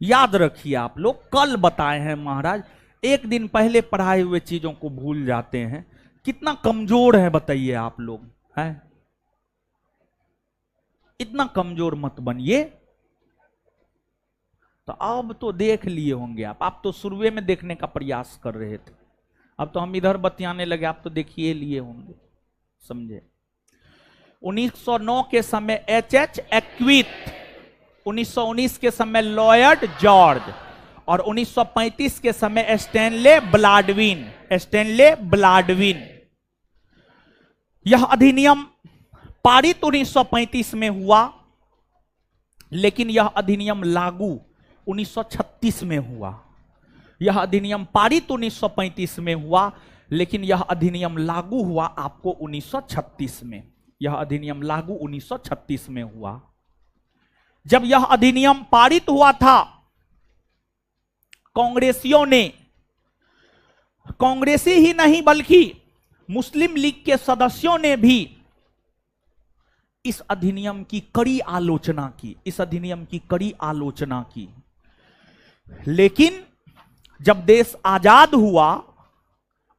याद रखिए आप लोग, कल बताए हैं महाराज, एक दिन पहले पढ़ाए हुए चीजों को भूल जाते हैं। कितना कमजोर है बताइए आप लोग, है? इतना कमजोर मत बनिए। तो अब तो देख लिए होंगे आप तो शुरुए में देखने का प्रयास कर रहे थे, अब तो हम इधर बतियाने लगे, आप तो देखिए लिए होंगे, समझे? 1909 के समय एच एक्विथ, 1919 के समय लॉयड जॉर्ज और 1935 के समय स्टैनले बाल्डविन। यह अधिनियम पारित 1935 में हुआ, लेकिन यह अधिनियम लागू 1936 में हुआ। यह अधिनियम पारित 1935 में हुआ, लेकिन यह अधिनियम लागू हुआ आपको 1936 में। यह अधिनियम लागू 1936 में हुआ। जब यह अधिनियम पारित हुआ था, कांग्रेसियों ने, कांग्रेसी ही नहीं बल्कि मुस्लिम लीग के सदस्यों ने भी इस अधिनियम की कड़ी आलोचना की, इस अधिनियम की कड़ी आलोचना की। लेकिन जब देश आजाद हुआ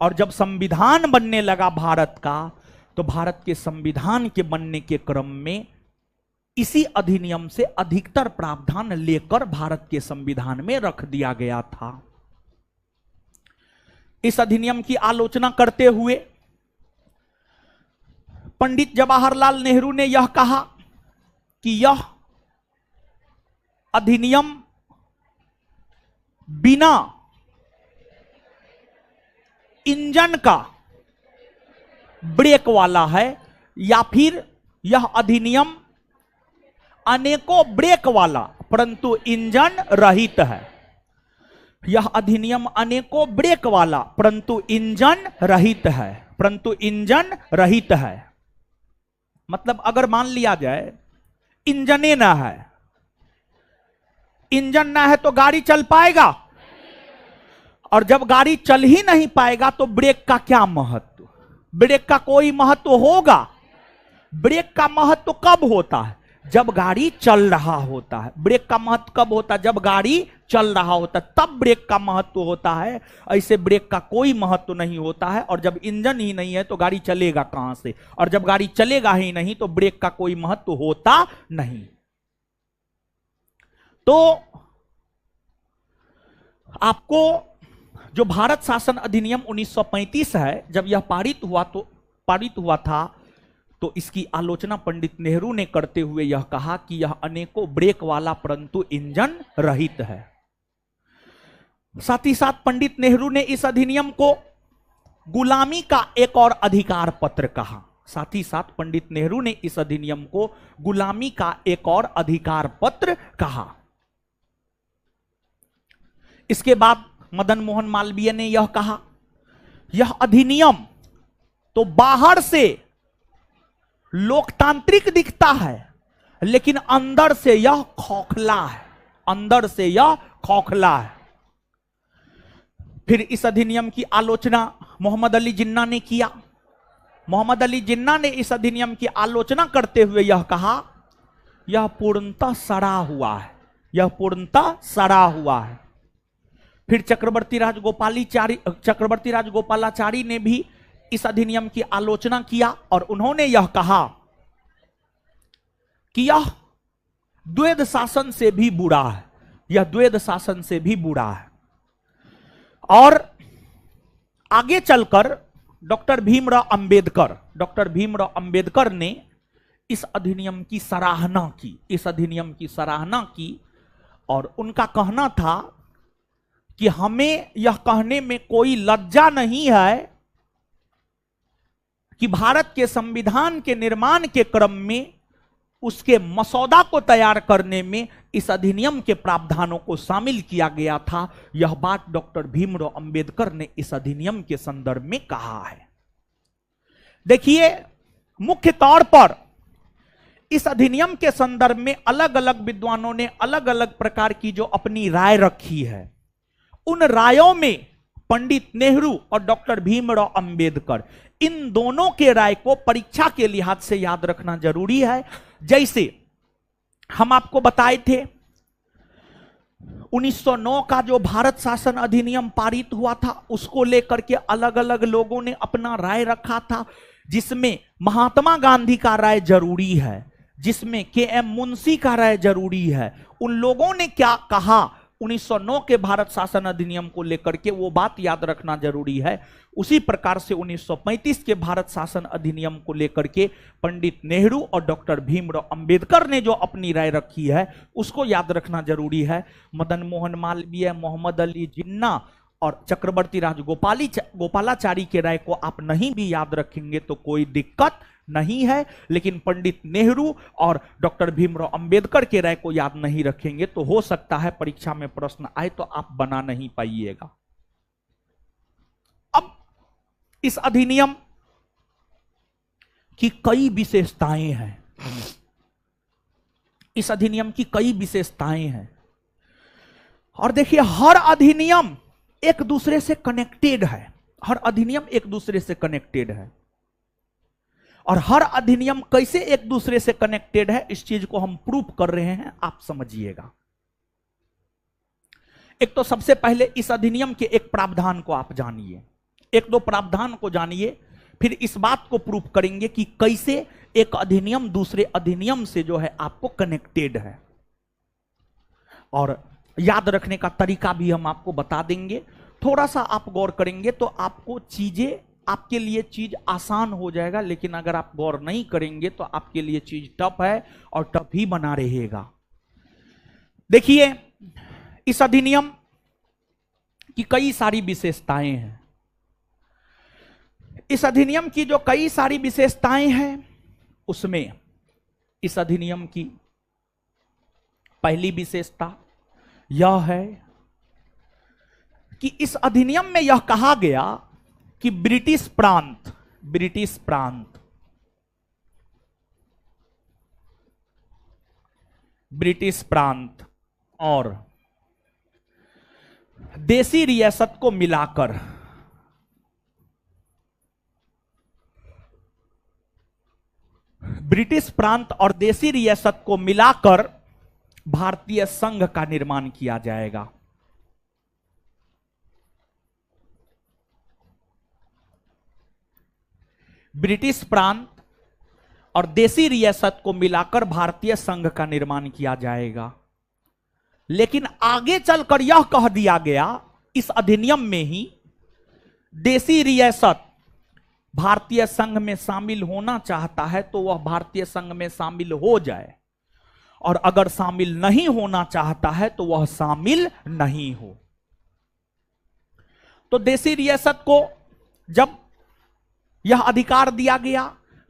और जब संविधान बनने लगा भारत का, तो भारत के संविधान के बनने के क्रम में इसी अधिनियम से अधिकतर प्रावधान लेकर भारत के संविधान में रख दिया गया था। इस अधिनियम की आलोचना करते हुए पंडित जवाहरलाल नेहरू ने यह कहा कि यह अधिनियम बिना इंजन का ब्रेक वाला है, या फिर यह अधिनियम अनेकों ब्रेक वाला परंतु इंजन रहित है। यह अधिनियम अनेकों ब्रेक वाला परंतु इंजन रहित है, परंतु इंजन रहित है। मतलब अगर मान लिया जाए इंजने ना है, इंजन ना है तो गाड़ी चल पाएगा, और जब गाड़ी चल ही नहीं पाएगा तो ब्रेक का क्या महत्व? ब्रेक का कोई महत्व होगा? ब्रेक का महत्व कब होता है? जब गाड़ी चल रहा होता है। ब्रेक का महत्व कब होता है? जब गाड़ी चल रहा होता है, तब ब्रेक का महत्व होता है। ऐसे ब्रेक का कोई महत्व नहीं होता है। और जब इंजन ही नहीं है तो गाड़ी चलेगा कहां से? और जब गाड़ी चलेगा ही नहीं तो ब्रेक का कोई महत्व होता नहीं। तो आपको जो भारत शासन अधिनियम 1935 है, जब यह पारित हुआ था तो इसकी आलोचना पंडित नेहरू ने करते हुए यह कहा कि यह अनेकों ब्रेक वाला परंतु इंजन रहित है। साथ ही साथ पंडित नेहरू ने इस अधिनियम को गुलामी का एक और अधिकार पत्र कहा। साथ ही साथ पंडित नेहरू ने इस अधिनियम को गुलामी का एक और अधिकार पत्र कहा। इसके बाद मदन मोहन मालवीय ने यह कहा, यह अधिनियम तो बाहर से लोकतांत्रिक दिखता है लेकिन अंदर से यह खोखला है, अंदर से यह खोखला है। फिर इस अधिनियम की आलोचना मोहम्मद अली जिन्ना ने किया। मोहम्मद अली जिन्ना ने इस अधिनियम की आलोचना करते हुए यह कहा, यह पूर्णतः सड़ा हुआ है, यह पूर्णतः सड़ा हुआ है। फिर चक्रवर्ती राज गोपालाचारी ने भी इस अधिनियम की आलोचना किया और उन्होंने यह कहा कि यह द्वैध शासन से भी बुरा है, यह द्वैध शासन से भी बुरा है। और आगे चलकर डॉक्टर भीमराव अंबेडकर ने इस अधिनियम की सराहना की, इस अधिनियम की सराहना की। और उनका कहना था कि हमें यह कहने में कोई लज्जा नहीं है कि भारत के संविधान के निर्माण के क्रम में उसके मसौदा को तैयार करने में इस अधिनियम के प्रावधानों को शामिल किया गया था। यह बात डॉक्टर भीमराव अंबेडकर ने इस अधिनियम के संदर्भ में कहा है। देखिए, मुख्य तौर पर इस अधिनियम के संदर्भ में अलग अलग विद्वानों ने अलग अलग प्रकार की जो अपनी राय रखी है, उन रायों में पंडित नेहरू और डॉक्टर भीमराव अंबेडकर, इन दोनों के राय को परीक्षा के लिहाज से याद रखना जरूरी है। जैसे हम आपको बताए थे 1909 का जो भारत शासन अधिनियम पारित हुआ था, उसको लेकर के अलग अलग लोगों ने अपना राय रखा था, जिसमें महात्मा गांधी का राय जरूरी है, जिसमें के.एम. मुंशी का राय जरूरी है। उन लोगों ने क्या कहा 1909 के भारत शासन अधिनियम को लेकर के, वो बात याद रखना जरूरी है। उसी प्रकार से 1935 के भारत शासन अधिनियम को लेकर के पंडित नेहरू और डॉक्टर भीमराव अंबेडकर ने जो अपनी राय रखी है, उसको याद रखना जरूरी है। मदन मोहन मालवीय, मोहम्मद अली जिन्ना और चक्रवर्ती राज गोपालाचारी के राय को आप नहीं भी याद रखेंगे तो कोई दिक्कत नहीं है, लेकिन पंडित नेहरू और डॉक्टर भीमराव अंबेडकर के राय को याद नहीं रखेंगे तो हो सकता है परीक्षा में प्रश्न आए तो आप बना नहीं पाइएगा। अब इस अधिनियम की कई विशेषताएं हैं, इस अधिनियम की कई विशेषताएं हैं। और देखिए, हर अधिनियम एक दूसरे से कनेक्टेड है, हर अधिनियम एक दूसरे से कनेक्टेड है। और हर अधिनियम कैसे एक दूसरे से कनेक्टेड है, इस चीज को हम प्रूफ कर रहे हैं, आप समझिएगा। एक तो सबसे पहले इस अधिनियम के एक प्रावधान को आप जानिए, एक दो प्रावधान को जानिए, फिर इस बात को प्रूफ करेंगे कि कैसे एक अधिनियम दूसरे अधिनियम से जो है आपको कनेक्टेड है। और याद रखने का तरीका भी हम आपको बता देंगे। थोड़ा सा आप गौर करेंगे तो आपको चीजें, आपके लिए चीज आसान हो जाएगा, लेकिन अगर आप गौर नहीं करेंगे तो आपके लिए चीज टफ है और टफ ही बना रहेगा। देखिए, इस अधिनियम की कई सारी विशेषताएं हैं। इस अधिनियम की जो कई सारी विशेषताएं हैं, उसमें इस अधिनियम की पहली विशेषता यह है कि इस अधिनियम में यह कहा गया कि ब्रिटिश प्रांत और देसी रियासत को मिलाकर भारतीय संघ का निर्माण किया जाएगा। ब्रिटिश प्रांत और देसी रियासत को मिलाकर भारतीय संघ का निर्माण किया जाएगा। लेकिन आगे चलकर यह कह दिया गया इस अधिनियम में ही, देसी रियासत भारतीय संघ में शामिल होना चाहता है तो वह भारतीय संघ में शामिल हो जाए, और अगर शामिल नहीं होना चाहता है तो वह शामिल नहीं हो। तो देसी रियासत को जब यह अधिकार दिया गया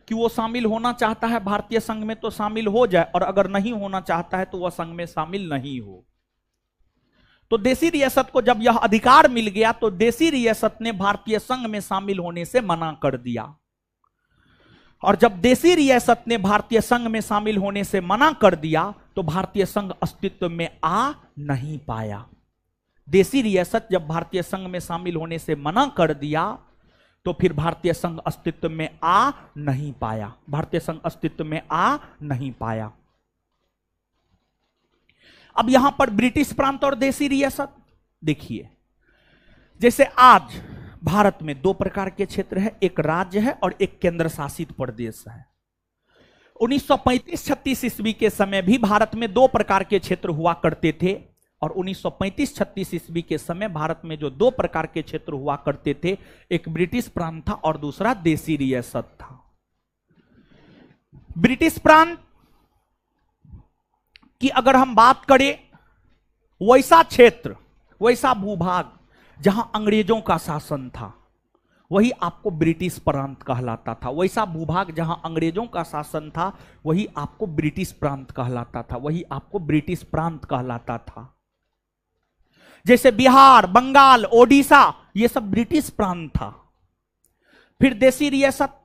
कि वो शामिल होना चाहता है भारतीय संघ में तो शामिल हो जाए, और अगर नहीं होना चाहता है तो वह संघ में शामिल नहीं हो। तो देसी रियासत को जब यह अधिकार मिल गया तो देसी रियासत ने भारतीय संघ में शामिल होने से मना कर दिया, और जब देसी रियासत ने भारतीय संघ में शामिल होने से मना कर दिया तो भारतीय संघ अस्तित्व में आ नहीं पाया। देसी रियासत जब भारतीय संघ में शामिल होने से मना कर दिया तो फिर भारतीय संघ अस्तित्व में आ नहीं पाया, भारतीय संघ अस्तित्व में आ नहीं पाया। अब यहां पर ब्रिटिश प्रांत और देसी रियासत देखिए, जैसे आज भारत में दो प्रकार के क्षेत्र है, एक राज्य है और एक केंद्र शासित प्रदेश है। 1935-36 ईस्वी के समय भी भारत में दो प्रकार के क्षेत्र हुआ करते थे, और 1935-36 ईस्वी के समय भारत में जो दो प्रकार के क्षेत्र हुआ करते थे, एक ब्रिटिश प्रांत था और दूसरा देसी रियासत था। ब्रिटिश प्रांत की अगर हम बात करें, वैसा क्षेत्र, वैसा भूभाग जहां अंग्रेजों का शासन था, वही आपको ब्रिटिश प्रांत कहलाता था। वैसा भूभाग जहां अंग्रेजों का शासन था, वही आपको ब्रिटिश प्रांत कहलाता था, वही आपको ब्रिटिश प्रांत कहलाता था। जैसे बिहार, बंगाल, ओडिशा, ये सब ब्रिटिश प्रांत था। फिर देसी रियासत,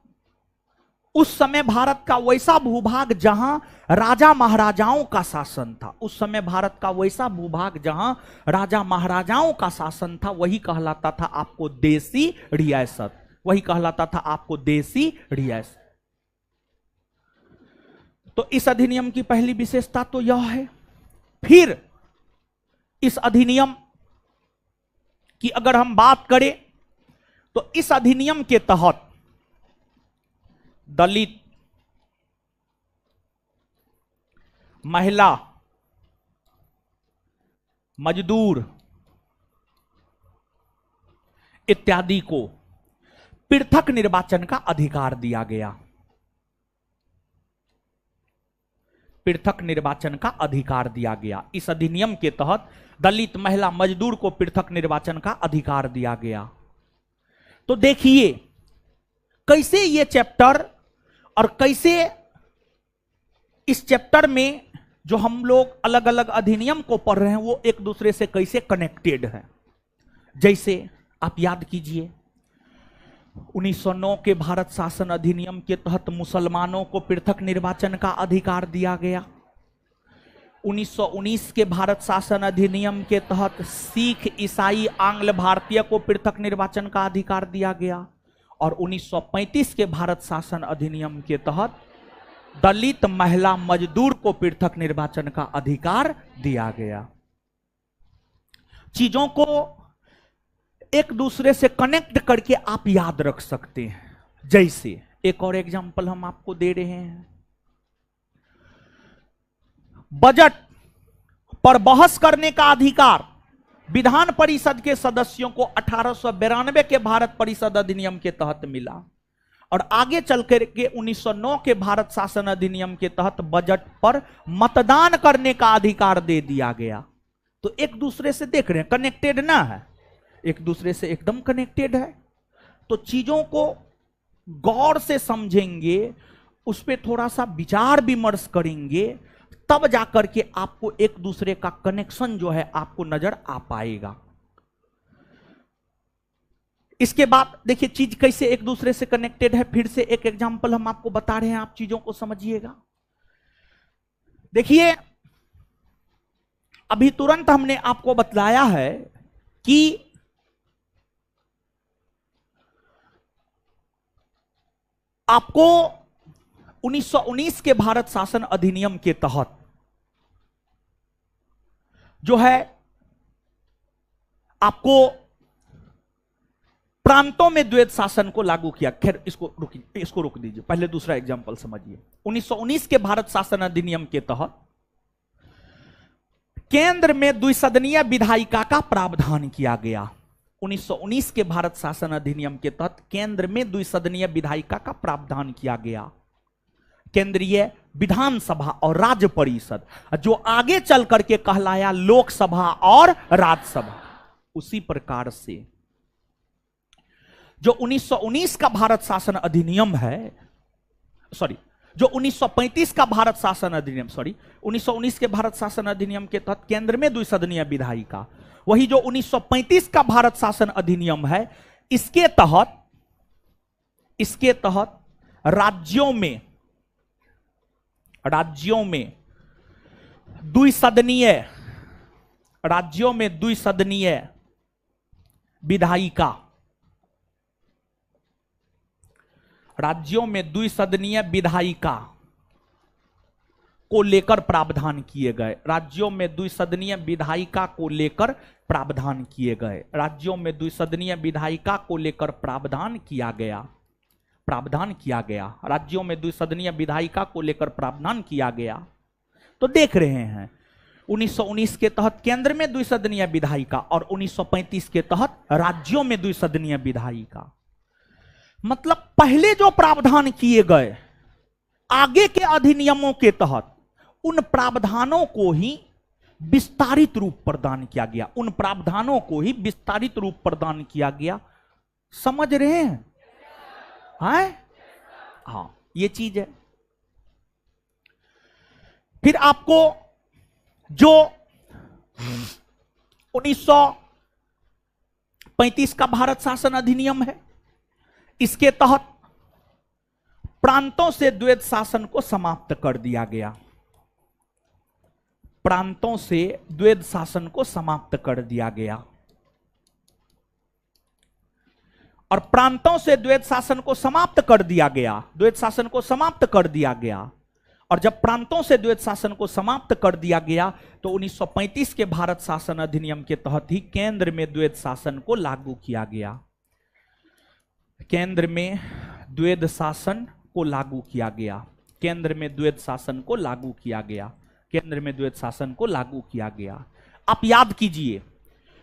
उस समय भारत का वैसा भूभाग जहां राजा महाराजाओं का शासन था, उस समय भारत का वैसा भूभाग जहां राजा महाराजाओं का शासन था, वही कहलाता था आपको देसी रियासत, वही कहलाता था आपको देसी रियासत। तो इस अधिनियम की पहली विशेषता तो यह है। फिर इस अधिनियम की अगर हम बात करें तो इस अधिनियम के तहत दलित, महिला, मजदूर इत्यादि को पृथक निर्वाचन का अधिकार दिया गया। पृथक निर्वाचन का अधिकार दिया गया। इस अधिनियम के तहत दलित, महिला, मजदूर को पृथक निर्वाचन का अधिकार दिया गया। तो देखिए कैसे ये चैप्टर और कैसे इस चैप्टर में जो हम लोग अलग अलग अधिनियम को पढ़ रहे हैं वो एक दूसरे से कैसे कनेक्टेड है। जैसे आप याद कीजिए, 1909 के भारत शासन अधिनियम के तहत मुसलमानों को पृथक निर्वाचन का अधिकार दिया गया। 1919 के भारत शासन अधिनियम के तहत सिख, ईसाई, आंग्ल भारतीय को पृथक निर्वाचन का अधिकार दिया गया। और 1935 के भारत शासन अधिनियम के तहत दलित, महिला, मजदूर को पृथक निर्वाचन का अधिकार दिया गया। चीजों को एक दूसरे से कनेक्ट करके आप याद रख सकते हैं। जैसे एक और एग्जांपल हम आपको दे रहे हैं, बजट पर बहस करने का अधिकार विधान परिषद के सदस्यों को 1892 के भारत परिषद अधिनियम के तहत मिला, और आगे चल करके 1909 के भारत शासन अधिनियम के तहत बजट पर मतदान करने का अधिकार दे दिया गया। तो एक दूसरे से देख रहे हैं, कनेक्टेड ना है, एक दूसरे से एकदम कनेक्टेड है। तो चीजों को गौर से समझेंगे, उस पर थोड़ा सा विचार विमर्श करेंगे, तब जाकर के आपको एक दूसरे का कनेक्शन जो है आपको नजर आ पाएगा। इसके बाद देखिए चीज कैसे एक दूसरे से कनेक्टेड है। फिर से एक एग्जांपल हम आपको बता रहे हैं, आप चीजों को समझिएगा। देखिए अभी तुरंत हमने आपको बतलाया है कि आपको 1919 के भारत शासन अधिनियम के तहत जो है आपको प्रांतों में द्वैध शासन को लागू किया। खैर इसको रोक दीजिए, पहले दूसरा एग्जांपल समझिए। 1919 के भारत शासन अधिनियम के तहत केंद्र में द्विसदनीय विधायिका का प्रावधान किया गया। 1919 के भारत शासन अधिनियम के तहत केंद्र में द्विसदनीय विधायिका का प्रावधान किया गया। केंद्रीय विधानसभा और राज्य परिषद, जो आगे चल करके कहलाया लोकसभा और राज्यसभा। उसी प्रकार से जो 1919 का भारत शासन अधिनियम है, जो 1935 का भारत शासन अधिनियम, 1919 के भारत शासन अधिनियम के तहत केंद्र में द्विसदनीय विधायिका, वही जो 1935 का भारत शासन अधिनियम है, इसके तहत राज्यों में द्विसदनीय विधायिका, राज्यों में द्विसदनीय विधायिका को लेकर प्रावधान किए गए। राज्यों में द्विसदनीय विधायिका को लेकर प्रावधान किए गए। राज्यों में द्विसदनीय विधायिका को लेकर प्रावधान किया गया। राज्यों में द्विसदनीय विधायिका को लेकर प्रावधान किया गया। तो देख रहे हैं 1919 के तहत केंद्र में द्विसदनीय विधायिका और 1935 के तहत राज्यों में द्विसदनीय विधायिका। मतलब पहले जो प्रावधान किए गए आगे के अधिनियमों के तहत, उन प्रावधानों को ही विस्तारित रूप प्रदान किया गया। समझ रहे हैं? हाँ, ये चीज है। फिर आपको जो 1935 का भारत शासन अधिनियम है, इसके तहत प्रांतों से द्वैध शासन को समाप्त कर दिया गया। प्रांतों से द्वैध शासन को समाप्त कर दिया गया। और प्रांतों से द्वैध शासन को समाप्त कर दिया गया, और जब प्रांतों से द्वैध शासन को समाप्त कर दिया गया तो 1935 के भारत शासन अधिनियम के तहत ही केंद्र में द्वैध शासन को लागू किया गया। केंद्र में द्वैध शासन को लागू किया गया। आप याद कीजिए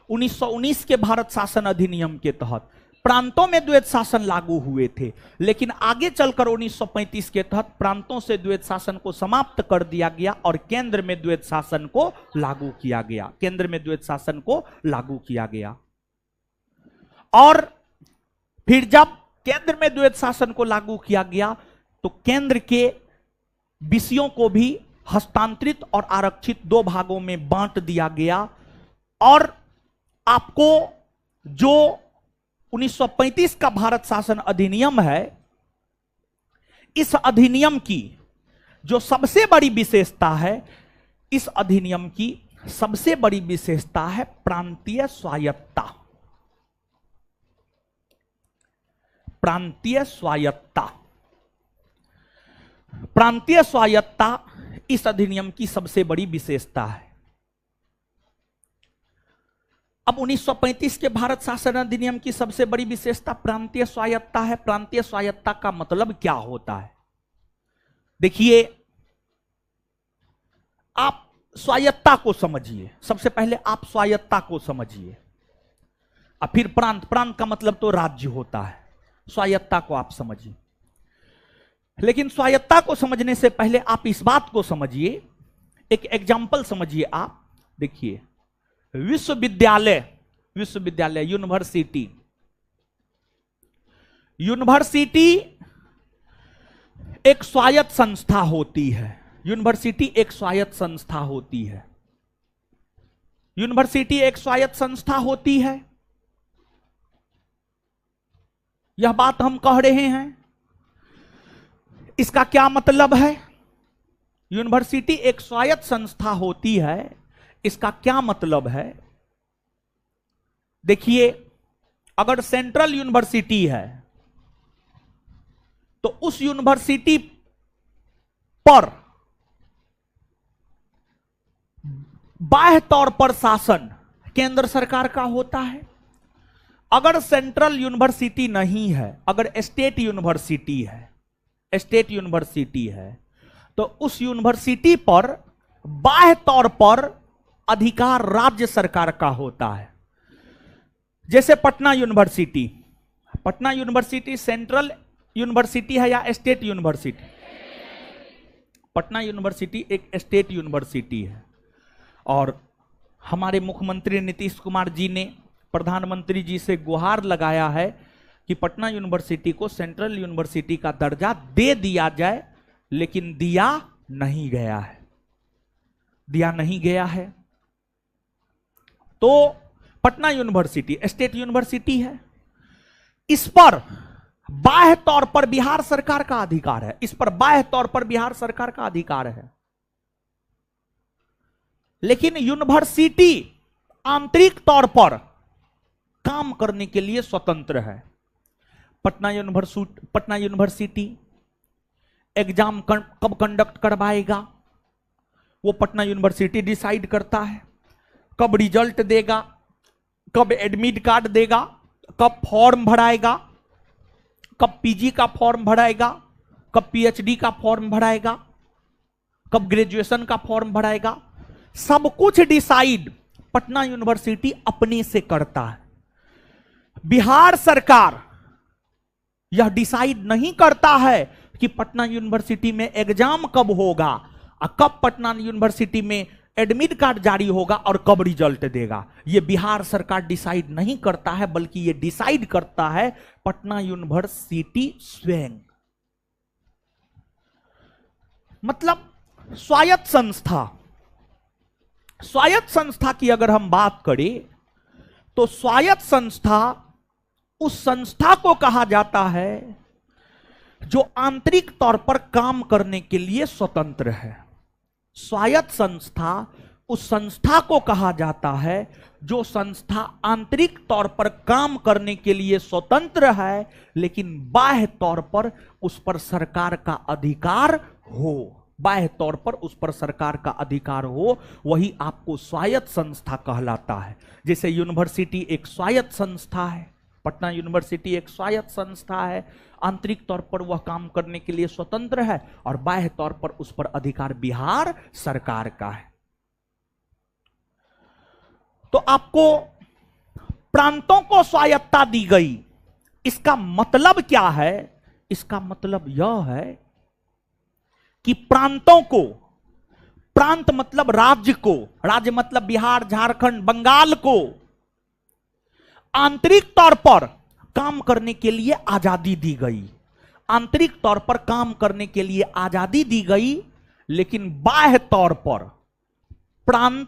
1919 के भारत शासन अधिनियम के तहत प्रांतों में द्वैध शासन लागू हुए थे, लेकिन आगे चलकर 1935 के तहत प्रांतों से द्वैध शासन को समाप्त कर दिया गया और केंद्र में द्वैध शासन को लागू किया गया। और फिर जब केंद्र में द्वैध शासन को लागू किया गया तो केंद्र के विषयों को भी हस्तांतरित और आरक्षित दो भागों में बांट दिया गया। और आपको जो 1935 का भारत शासन अधिनियम है, इस अधिनियम की जो सबसे बड़ी विशेषता है, इस अधिनियम की सबसे बड़ी विशेषता है प्रांतीय स्वायत्तता। प्रांतीय स्वायत्तता इस अधिनियम की सबसे बड़ी विशेषता है। अब 1935 के भारत शासन अधिनियम की सबसे बड़ी विशेषता प्रांतीय स्वायत्तता है। प्रांतीय स्वायत्तता का मतलब क्या होता है? देखिए, आप स्वायत्तता को समझिए। सबसे पहले आप स्वायत्तता को समझिए, और फिर प्रांत का मतलब तो राज्य होता है। स्वायत्तता को आप समझिए, लेकिन स्वायत्तता को समझने से पहले आप इस बात को समझिए। एक एग्जाम्पल समझिए। आप देखिए, विश्वविद्यालय, यूनिवर्सिटी एक स्वायत्त संस्था होती है। यूनिवर्सिटी एक स्वायत्त संस्था होती है। यह बात हम कह रहे हैं। इसका क्या मतलब है? यूनिवर्सिटी एक स्वायत्त संस्था होती है, इसका क्या मतलब है? देखिए, अगर सेंट्रल यूनिवर्सिटी है तो उस यूनिवर्सिटी पर बाह्य तौर पर शासन केंद्र सरकार का होता है। अगर सेंट्रल यूनिवर्सिटी नहीं है, अगर स्टेट यूनिवर्सिटी है, तो उस यूनिवर्सिटी पर बाह्य तौर पर अधिकार राज्य सरकार का होता है। जैसे पटना यूनिवर्सिटी सेंट्रल यूनिवर्सिटी है या स्टेट यूनिवर्सिटी? पटना यूनिवर्सिटी एक स्टेट यूनिवर्सिटी है। और हमारे मुख्यमंत्री नीतीश कुमार जी ने प्रधानमंत्री जी से गुहार लगाया है कि पटना यूनिवर्सिटी को सेंट्रल यूनिवर्सिटी का दर्जा दे दिया जाए, लेकिन दिया नहीं गया है। तो पटना यूनिवर्सिटी स्टेट यूनिवर्सिटी है, इस पर बाह्य तौर पर बिहार सरकार का अधिकार है। लेकिन यूनिवर्सिटी आंतरिक तौर पर काम करने के लिए स्वतंत्र है। पटना यूनिवर्सिटी एग्जाम कब कंडक्ट करवाएगा, वो पटना यूनिवर्सिटी डिसाइड करता है। कब रिजल्ट देगा, कब एडमिट कार्ड देगा, कब फॉर्म भराएगा, कब पीजी का फॉर्म भराएगा, कब पीएचडी का फॉर्म भराएगा, कब ग्रेजुएशन का फॉर्म भराएगा, सब कुछ डिसाइड पटना यूनिवर्सिटी अपने से करता है। बिहार सरकार यह डिसाइड नहीं करता है कि पटना यूनिवर्सिटी में एग्जाम कब होगा और कब पटना यूनिवर्सिटी में एडमिट कार्ड जारी होगा और कब रिजल्ट देगा। यह बिहार सरकार डिसाइड नहीं करता है, बल्कि यह डिसाइड करता है पटना यूनिवर्सिटी स्वयं। मतलब स्वायत्त संस्था की अगर हम बात करें तो स्वायत्त संस्था उस संस्था को कहा जाता है जो आंतरिक तौर पर काम करने के लिए स्वतंत्र है। स्वायत्त संस्था उस संस्था को कहा जाता है जो संस्था आंतरिक तौर पर काम करने के लिए स्वतंत्र है, लेकिन बाह्य तौर पर उस पर सरकार का अधिकार हो। वही आपको स्वायत्त संस्था कहलाता है। जैसे यूनिवर्सिटी एक स्वायत्त संस्था है, पटना यूनिवर्सिटी एक स्वायत्त संस्था है, आंतरिक तौर पर वह काम करने के लिए स्वतंत्र है और बाह्य तौर पर उस पर अधिकार बिहार सरकार का है। तो आपको प्रांतों को स्वायत्तता दी गई, इसका मतलब क्या है? इसका मतलब यह है कि प्रांतों को, प्रांत मतलब राज्य मतलब बिहार, झारखंड, बंगाल को आंतरिक तौर पर काम करने के लिए आजादी दी गई, लेकिन बाह्य तौर पर प्रांत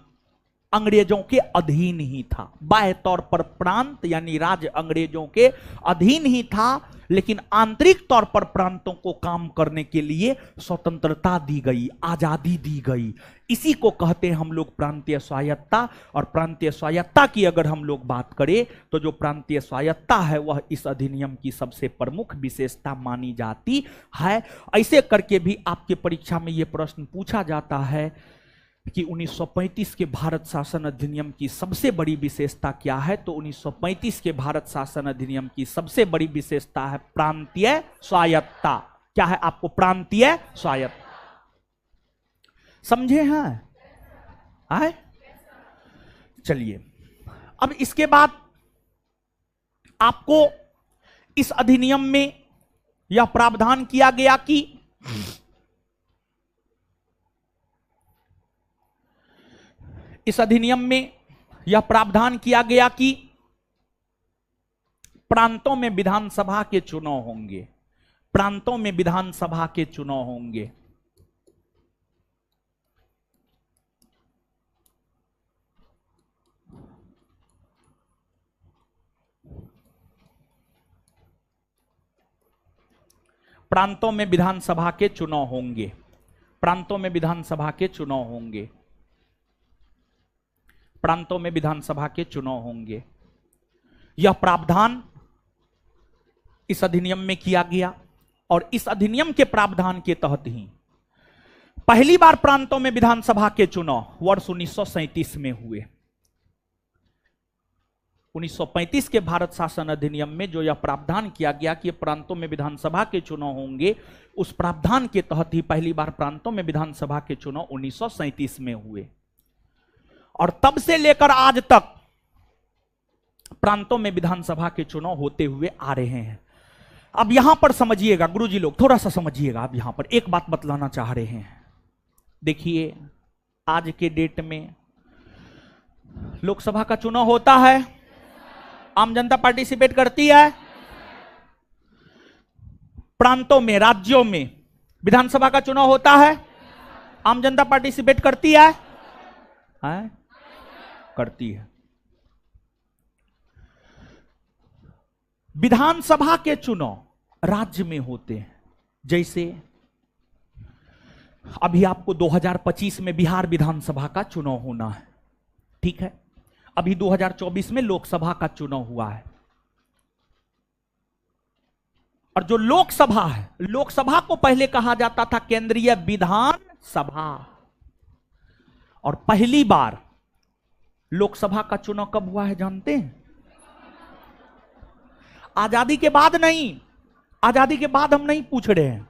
अंग्रेजों के अधीन ही था। बाह्य तौर पर प्रांत यानी राज्य अंग्रेजों के अधीन ही था, लेकिन आंतरिक तौर पर प्रांतों को काम करने के लिए स्वतंत्रता दी गई, आजादी दी गई। इसी को कहते हैं हम लोग प्रांतीय स्वायत्तता। और प्रांतीय स्वायत्तता की अगर हम लोग बात करें तो जो प्रांतीय स्वायत्तता है वह इस अधिनियम की सबसे प्रमुख विशेषता मानी जाती है। ऐसे करके भी आपके परीक्षा में यह प्रश्न पूछा जाता है कि 1935 के भारत शासन अधिनियम की सबसे बड़ी विशेषता क्या है? तो 1935 के भारत शासन अधिनियम की सबसे बड़ी विशेषता है प्रांतीय स्वायत्तता। क्या है आपको प्रांतीय स्वायत्तता? समझे हैं? आए? चलिए, अब इसके बाद आपको इस अधिनियम में यह प्रावधान किया गया कि प्रांतों में विधानसभा के चुनाव होंगे। प्रांतों में विधानसभा के चुनाव होंगे, प्रांतों में विधानसभा के चुनाव होंगे, प्रांतों में विधानसभा के चुनाव होंगे। यह प्रावधान इस अधिनियम में किया गया और इस अधिनियम के प्रावधान के तहत ही पहली बार प्रांतों में विधानसभा के चुनाव वर्ष 1937 में हुए। 1935 के भारत शासन अधिनियम में जो यह प्रावधान किया गया कि प्रांतों में विधानसभा के चुनाव होंगे, उस प्रावधान के तहत ही पहली बार प्रांतों में विधानसभा के चुनाव 1937 में हुए और तब से लेकर आज तक प्रांतों में विधानसभा के चुनाव होते हुए आ रहे हैं। अब यहां पर समझिएगा गुरुजी लोग, थोड़ा सा समझिएगा। अब यहां पर एक बात बतलाना चाह रहे हैं। देखिए, आज के डेट में लोकसभा का चुनाव होता है, आम जनता पार्टिसिपेट करती है। प्रांतों में, राज्यों में विधानसभा का चुनाव होता है, आम जनता पार्टिसिपेट करती है, करती है। विधानसभा के चुनाव राज्य में होते हैं। जैसे अभी आपको 2025 में बिहार विधानसभा का चुनाव होना है, ठीक है। अभी 2024 में लोकसभा का चुनाव हुआ है और जो लोकसभा है, लोकसभा को पहले कहा जाता था केंद्रीय विधान सभा। और पहली बार लोकसभा का चुनाव कब हुआ है जानते हैं? आजादी के बाद नहीं, आजादी के बाद हम नहीं पूछ रहे हैं।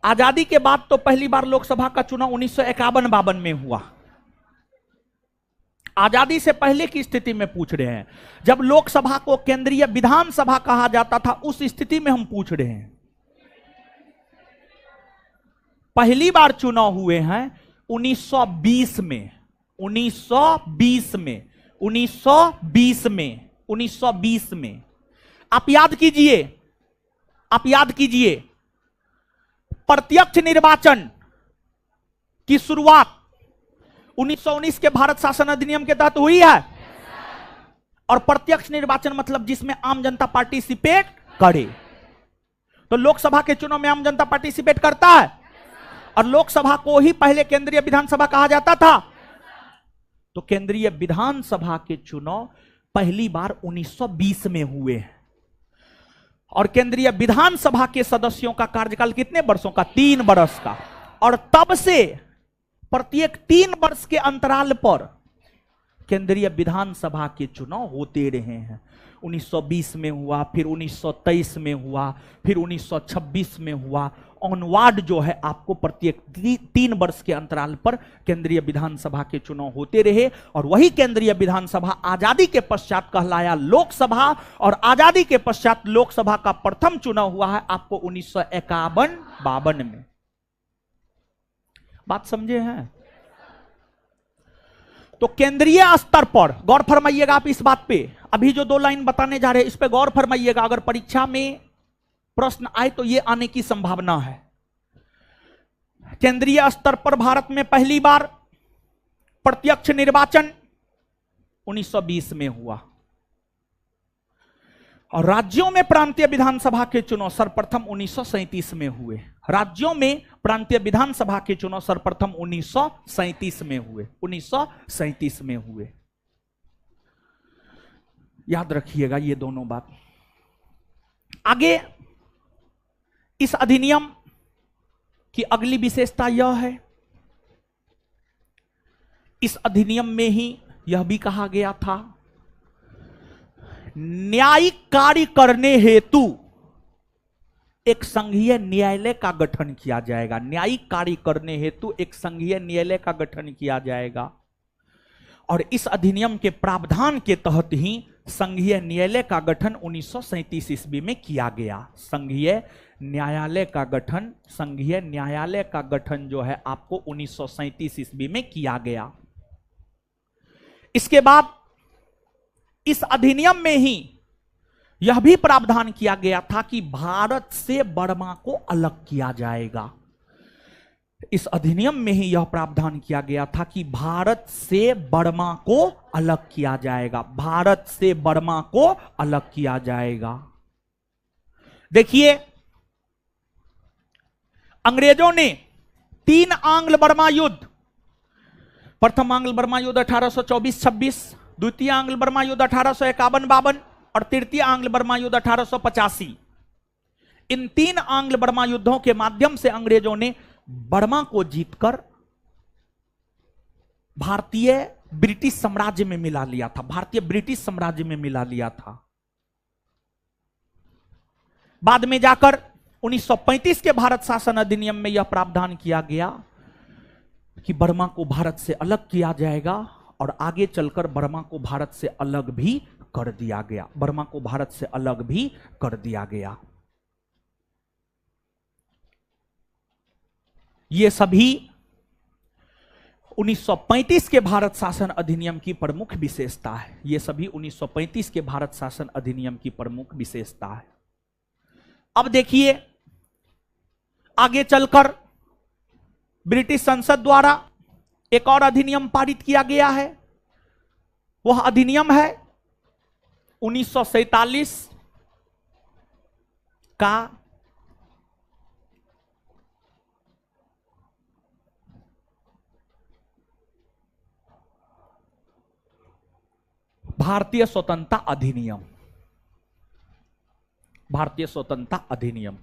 आजादी के बाद तो पहली बार लोकसभा का चुनाव 1951-52 में हुआ। आजादी से पहले की स्थिति में पूछ रहे हैं, जब लोकसभा को केंद्रीय विधानसभा कहा जाता था, उस स्थिति में हम पूछ रहे हैं। पहली बार चुनाव हुए हैं 1920 में, 1920 में, 1920 में, 1920 में। आप याद कीजिए, आप याद कीजिए, प्रत्यक्ष निर्वाचन की शुरुआत 1919 के भारत शासन अधिनियम के तहत हुई है। और प्रत्यक्ष निर्वाचन मतलब जिसमें आम जनता पार्टिसिपेट करे। तो लोकसभा के चुनाव में आम जनता पार्टिसिपेट करता है और लोकसभा को ही पहले केंद्रीय विधानसभा कहा जाता था। तो केंद्रीय विधानसभा के चुनाव पहली बार 1920 में हुए हैं और केंद्रीय विधानसभा के सदस्यों का कार्यकाल कितने वर्षों का? 3 वर्ष का। और तब से प्रत्येक 3 वर्ष के अंतराल पर केंद्रीय विधानसभा के चुनाव होते रहे हैं। 1920 में हुआ, फिर 1923 में हुआ, फिर 1926 में हुआ। ऑनवार्ड जो है आपको प्रत्येक 3 वर्ष के अंतराल पर केंद्रीय विधानसभा के चुनाव होते रहे। और वही केंद्रीय विधानसभा आजादी के पश्चात कहलाया लोकसभा और आजादी के पश्चात लोकसभा का प्रथम चुनाव हुआ है आपको 1951-52 में। बात समझे हैं? तो केंद्रीय स्तर पर गौर फरमाइएगा आप इस बात पे। अभी जो 2 लाइन बताने जा रहे हैं इस पे गौर फरमाइएगा। अगर परीक्षा में प्रश्न आए तो ये आने की संभावना है। केंद्रीय स्तर पर भारत में पहली बार प्रत्यक्ष निर्वाचन 1920 में हुआ और राज्यों में प्रांतीय विधानसभा के चुनाव सर्वप्रथम 1937 में हुए। राज्यों में प्रांतीय विधानसभा के चुनाव सर्वप्रथम 1937 में हुए, 1937 में हुए। याद रखिएगा ये दोनों बात। आगे इस अधिनियम की अगली विशेषता यह है, इस अधिनियम में ही यह भी कहा गया था न्यायिक कार्य करने हेतु एक संघीय न्यायालय का गठन किया जाएगा। न्यायिक कार्य करने हेतु एक संघीय न्यायालय का गठन किया जाएगा और इस अधिनियम के प्रावधान के तहत ही संघीय न्यायालय का गठन 1937 ईस्वी में किया गया। संघीय न्यायालय का गठन, संघीय न्यायालय का गठन जो है आपको 1937 ईस्वी में किया गया। इसके बाद इस अधिनियम में ही यह भी प्रावधान किया गया था कि भारत से बर्मा को अलग किया जाएगा। इस अधिनियम में ही यह प्रावधान किया गया था कि भारत से बर्मा को अलग किया जाएगा, भारत से बर्मा को अलग किया जाएगा। देखिए अंग्रेजों ने 3 आंग्ल बर्मा युद्ध, प्रथम आंग्ल बर्मा युद्ध 1824-26, द्वितीय आंग्ल बर्मा युद्ध 1851-52 और तृतीय आंग्ल बर्मा युद्ध 1885, इन 3 आंग्ल बर्मा युद्धों के माध्यम से अंग्रेजों ने बर्मा को जीतकर भारतीय ब्रिटिश साम्राज्य में मिला लिया था, भारतीय ब्रिटिश साम्राज्य में मिला लिया था। बाद में जाकर 1935 के भारत शासन अधिनियम में यह प्रावधान किया गया कि बर्मा को भारत से अलग किया जाएगा और आगे चलकर बर्मा को भारत से अलग भी कर दिया गया, बर्मा को भारत से अलग भी कर दिया गया। ये सभी 1935 के भारत शासन अधिनियम की प्रमुख विशेषता है, ये सभी 1935 के भारत शासन अधिनियम की प्रमुख विशेषता है। अब देखिए आगे चलकर ब्रिटिश संसद द्वारा एक और अधिनियम पारित किया गया है। वह अधिनियम है 1947 का भारतीय स्वतंत्रता अधिनियम, भारतीय स्वतंत्रता अधिनियम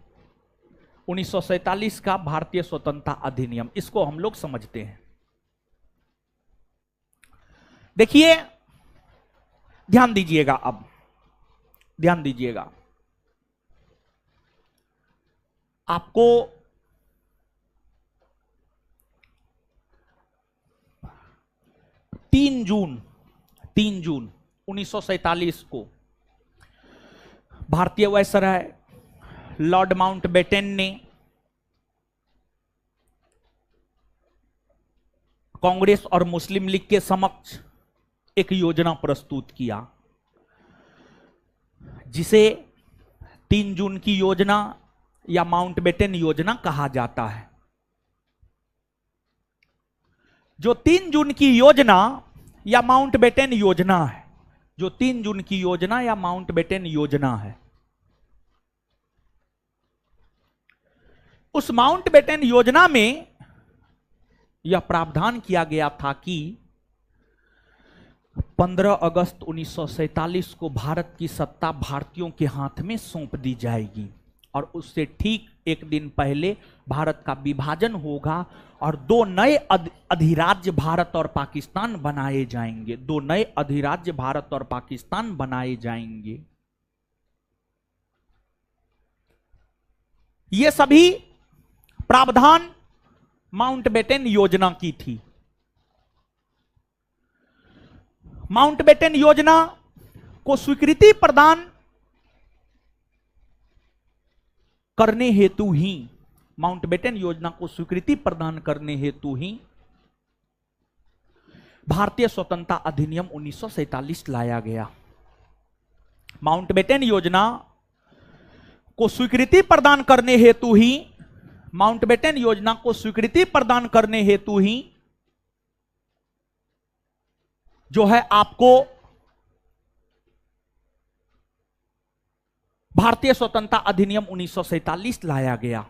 1947 का भारतीय स्वतंत्रता अधिनियम, इसको हम लोग समझते हैं। देखिए ध्यान दीजिएगा, अब ध्यान दीजिएगा, आपको तीन जून 1947 को भारतीय वायसराय लॉर्ड माउंटबेटन ने कांग्रेस और मुस्लिम लीग के समक्ष एक योजना प्रस्तुत किया, जिसे 3 जून की योजना या माउंटबेटन योजना कहा जाता है। जो 3 जून की योजना या माउंटबेटन योजना है, जो 3 जून की योजना या माउंटबेटन योजना है, उस माउंटबेटन योजना में यह प्रावधान किया गया था कि 15 अगस्त 1947 को भारत की सत्ता भारतीयों के हाथ में सौंप दी जाएगी और उससे ठीक एक दिन पहले भारत का विभाजन होगा और 2 नए अधिराज्य भारत और पाकिस्तान बनाए जाएंगे, 2 नए अधिराज्य भारत और पाकिस्तान बनाए जाएंगे। ये सभी प्रावधान माउंटबेटन योजना की थी। माउंटबेटन योजना को स्वीकृति प्रदान करने हेतु ही, माउंटबेटन योजना को स्वीकृति प्रदान करने हेतु ही भारतीय स्वतंत्रता अधिनियम 1947 लाया गया। माउंटबेटन योजना को स्वीकृति प्रदान करने हेतु ही, माउंटबेटन योजना को स्वीकृति प्रदान करने हेतु ही जो है आपको भारतीय स्वतंत्रता अधिनियम 1947 लाया गया।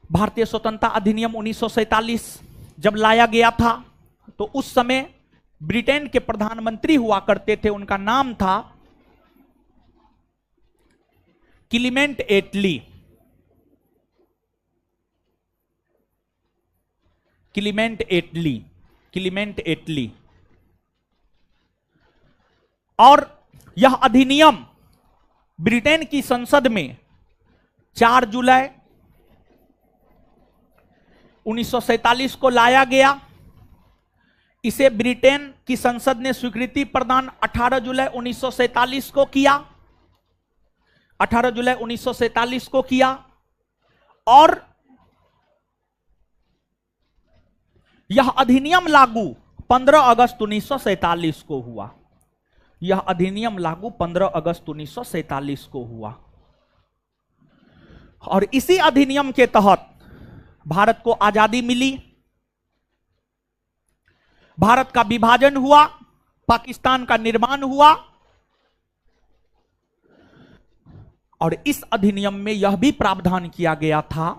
भारतीय स्वतंत्रता अधिनियम 1947 जब लाया गया था तो उस समय ब्रिटेन के प्रधानमंत्री हुआ करते थे, उनका नाम था क्लीमेंट एटली। क्लीमेंट एटली, क्लीमेंट एटली। और यह अधिनियम ब्रिटेन की संसद में 4 जुलाई 1947 को लाया गया। इसे ब्रिटेन की संसद ने स्वीकृति प्रदान 18 जुलाई 1947 को किया, 18 जुलाई 1947 को किया और यह अधिनियम लागू 15 अगस्त 1947 को हुआ। यह अधिनियम लागू 15 अगस्त 1947 को हुआ और इसी अधिनियम के तहत भारत को आजादी मिली, भारत का विभाजन हुआ, पाकिस्तान का निर्माण हुआ और इस अधिनियम में यह भी प्रावधान किया गया था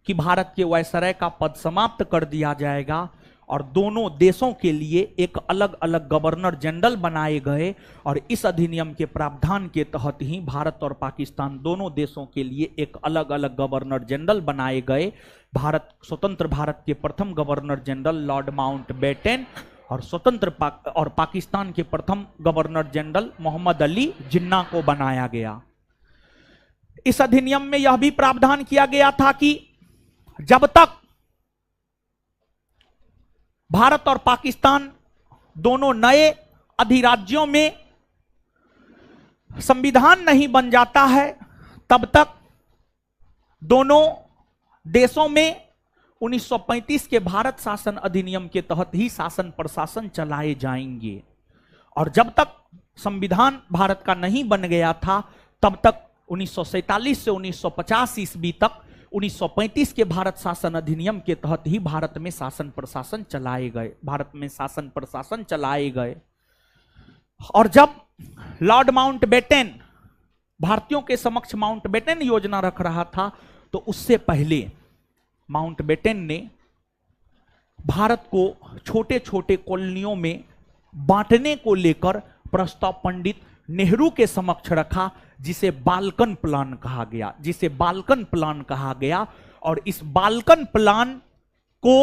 कि भारत के वायसराय का पद समाप्त कर दिया जाएगा और दोनों देशों के लिए एक अलग अलग गवर्नर जनरल बनाए गए। और इस अधिनियम के प्रावधान के तहत ही भारत और पाकिस्तान दोनों देशों के लिए एक अलग अलग गवर्नर जनरल बनाए गए। स्वतंत्र भारत के प्रथम गवर्नर जनरल लॉर्ड माउंटबेटन और पाकिस्तान के प्रथम गवर्नर जनरल मोहम्मद अली जिन्ना को बनाया गया। इस अधिनियम में यह भी प्रावधान किया गया था कि जब तक भारत और पाकिस्तान दोनों नए अधिराज्यों में संविधान नहीं बन जाता है, तब तक दोनों देशों में 1935 के भारत शासन अधिनियम के तहत ही शासन प्रशासन चलाए जाएंगे। और जब तक संविधान भारत का नहीं बन गया था, तब तक 1947 से 1950 ईस्वी तक 1935 के भारत शासन अधिनियम के तहत ही भारत में शासन प्रशासन चलाए गए। और जब लॉर्ड माउंटबेटन भारतीयों के समक्ष माउंटबेटन योजना रख रहा था, तो उससे पहले माउंटबेटन ने भारत को छोटे छोटे कॉलोनियों में बांटने को लेकर प्रस्ताव पंडित नेहरू के समक्ष रखा, जिसे बाल्कन प्लान कहा गया। और इस बाल्कन प्लान को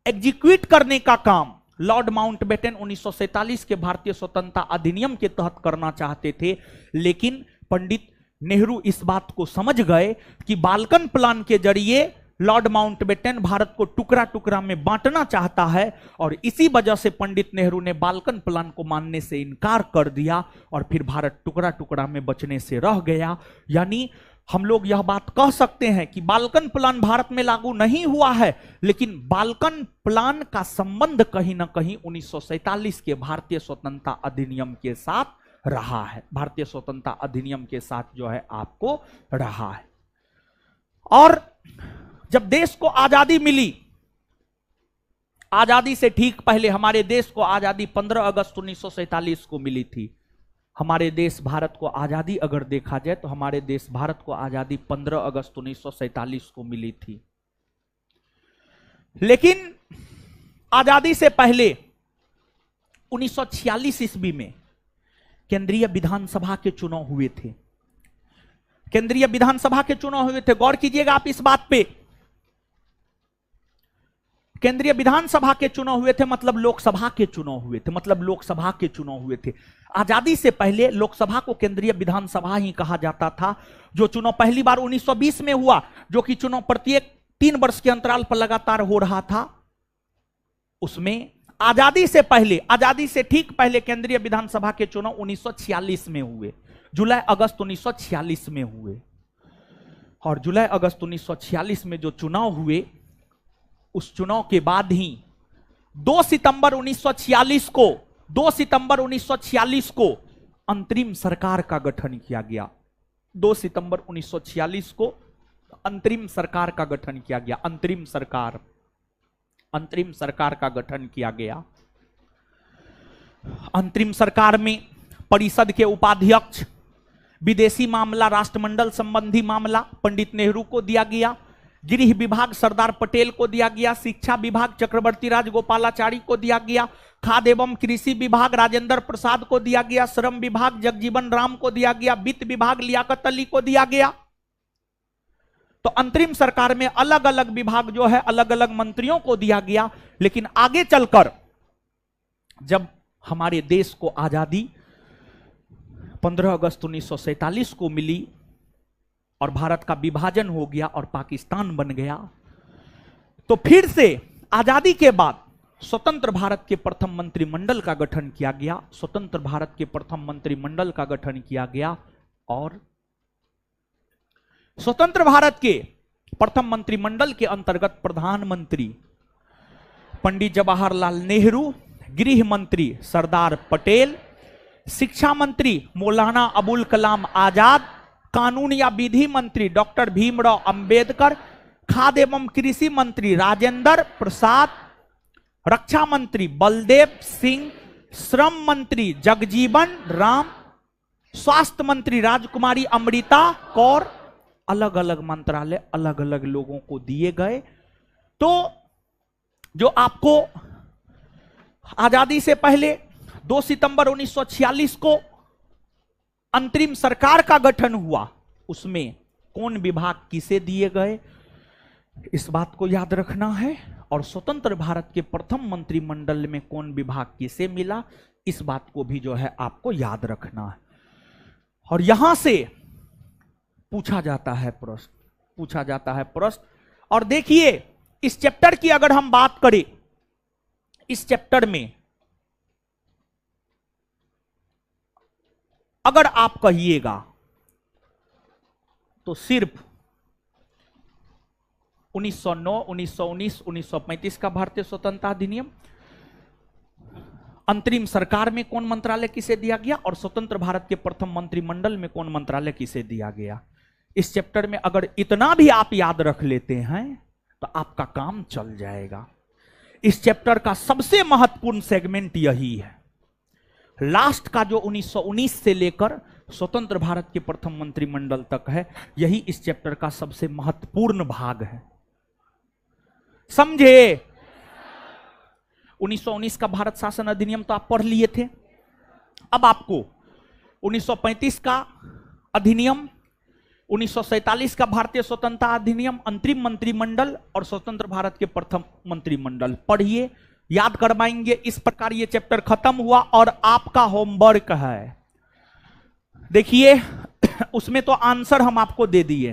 एग्जीक्यूट करने का काम लॉर्ड माउंटबेटन 1947 के भारतीय स्वतंत्रता अधिनियम के तहत करना चाहते थे, लेकिन पंडित नेहरू इस बात को समझ गए कि बाल्कन प्लान के जरिए लॉर्ड माउंटबेटन भारत को टुकड़ा टुकड़ा में बांटना चाहता है। और इसी वजह से पंडित नेहरू ने बाल्कन प्लान को मानने से इनकार कर दिया और फिर भारत टुकड़ा टुकड़ा में बचने से रह गया। यानी हम लोग यह बात कह सकते हैं कि बाल्कन प्लान भारत में लागू नहीं हुआ है, लेकिन बाल्कन प्लान का संबंध कहीं ना कहीं 1947 के भारतीय स्वतंत्रता अधिनियम के साथ रहा है, भारतीय स्वतंत्रता अधिनियम के साथ जो है आपको रहा है। और जब देश को आजादी मिली, आजादी से ठीक पहले हमारे देश को आजादी 15 अगस्त 1947 को मिली थी। हमारे देश भारत को आजादी अगर देखा जाए तो हमारे देश भारत को आजादी 15 अगस्त 1947 को मिली थी। लेकिन आजादी से पहले 1946 ईस्वी में केंद्रीय विधानसभा के चुनाव हुए थे। केंद्रीय विधानसभा के चुनाव हुए थे, गौर कीजिएगा आप इस बात पे। केंद्रीय विधानसभा के चुनाव हुए थे मतलब लोकसभा के चुनाव हुए थे। आजादी से पहले लोकसभा को केंद्रीय विधानसभा ही कहा जाता था। जो चुनाव पहली बार 1920 में हुआ, जो कि चुनाव प्रत्येक 3 वर्ष के अंतराल पर लगातार हो रहा था, उसमें आजादी से पहले, आजादी से ठीक पहले केंद्रीय विधानसभा के चुनाव 1946 में हुए, जुलाई अगस्त 1946 में हुए। और जुलाई अगस्त 1946 में जो चुनाव हुए, उस चुनाव के बाद ही 2 सितंबर 1946 को अंतरिम सरकार का गठन किया गया। 2 सितंबर 1946 को अंतरिम सरकार का गठन किया गया। अंतरिम सरकार का गठन किया गया। अंतरिम सरकार में परिषद के उपाध्यक्ष, विदेशी मामला, राष्ट्रमंडल संबंधी मामला पंडित नेहरू को दिया गया। गृह विभाग सरदार पटेल को दिया गया। शिक्षा विभाग चक्रवर्ती राज गोपालाचारी को दिया गया। खाद्य एवं कृषि विभाग राजेंद्र प्रसाद को दिया गया। श्रम विभाग जगजीवन राम को दिया गया। वित्त विभाग लियाकत अली को दिया गया। तो अंतरिम सरकार में अलग अलग विभाग जो है अलग अलग मंत्रियों को दिया गया। लेकिन आगे चलकर जब हमारे देश को आजादी 15 अगस्त 1947 को मिली और भारत का विभाजन हो गया और पाकिस्तान बन गया, तो फिर से आजादी के बाद स्वतंत्र भारत के प्रथम मंत्रिमंडल का गठन किया गया। स्वतंत्र भारत के प्रथम मंत्रिमंडल का गठन किया गया और स्वतंत्र भारत के प्रथम मंत्रिमंडल के अंतर्गत प्रधानमंत्री पंडित जवाहरलाल नेहरू, गृह मंत्री सरदार पटेल, शिक्षा मंत्री मौलाना अबुल कलाम आजाद, कानून या विधि मंत्री डॉक्टर भीमराव अंबेडकर, खाद्य एवं कृषि मंत्री राजेंद्र प्रसाद, रक्षा मंत्री बलदेव सिंह, श्रम मंत्री जगजीवन राम, स्वास्थ्य मंत्री राजकुमारी अमृता कौर, अलग अलग मंत्रालय अलग अलग लोगों को दिए गए। तो जो आपको आजादी से पहले 2 सितंबर 1946 को अंतरिम सरकार का गठन हुआ, उसमें कौन विभाग किसे दिए गए, इस बात को याद रखना है। और स्वतंत्र भारत के प्रथम मंत्रिमंडल में कौन विभाग किसे मिला, इस बात को भी जो है आपको याद रखना है। और यहां से पूछा जाता है प्रश्न। और देखिए, इस चैप्टर की अगर हम बात करें, इस चैप्टर में अगर आप कहिएगा तो सिर्फ 1909, 1919, 1935 का भारतीय स्वतंत्रता अधिनियम, अंतरिम सरकार में कौन मंत्रालय किसे दिया गया, और स्वतंत्र भारत के प्रथम मंत्रिमंडल में कौन मंत्रालय किसे दिया गया, इस चैप्टर में अगर इतना भी आप याद रख लेते हैं तो आपका काम चल जाएगा। इस चैप्टर का सबसे महत्वपूर्ण सेगमेंट यही है। लास्ट का जो 1919 से लेकर स्वतंत्र भारत के प्रथम मंत्रिमंडल तक है, यही इस चैप्टर का सबसे महत्वपूर्ण भाग है। समझे? 1919 का भारत शासन अधिनियम तो आप पढ़ लिए थे। अब आपको 1935 का अधिनियम, 1947 का भारतीय स्वतंत्रता अधिनियम, अंतरिम मंत्रिमंडल और स्वतंत्र भारत के प्रथम मंत्रिमंडल पढ़िए, याद करवाएंगे। इस प्रकार ये चैप्टर खत्म हुआ। और आपका होमवर्क है, देखिए उसमें तो आंसर हम आपको दे दिए,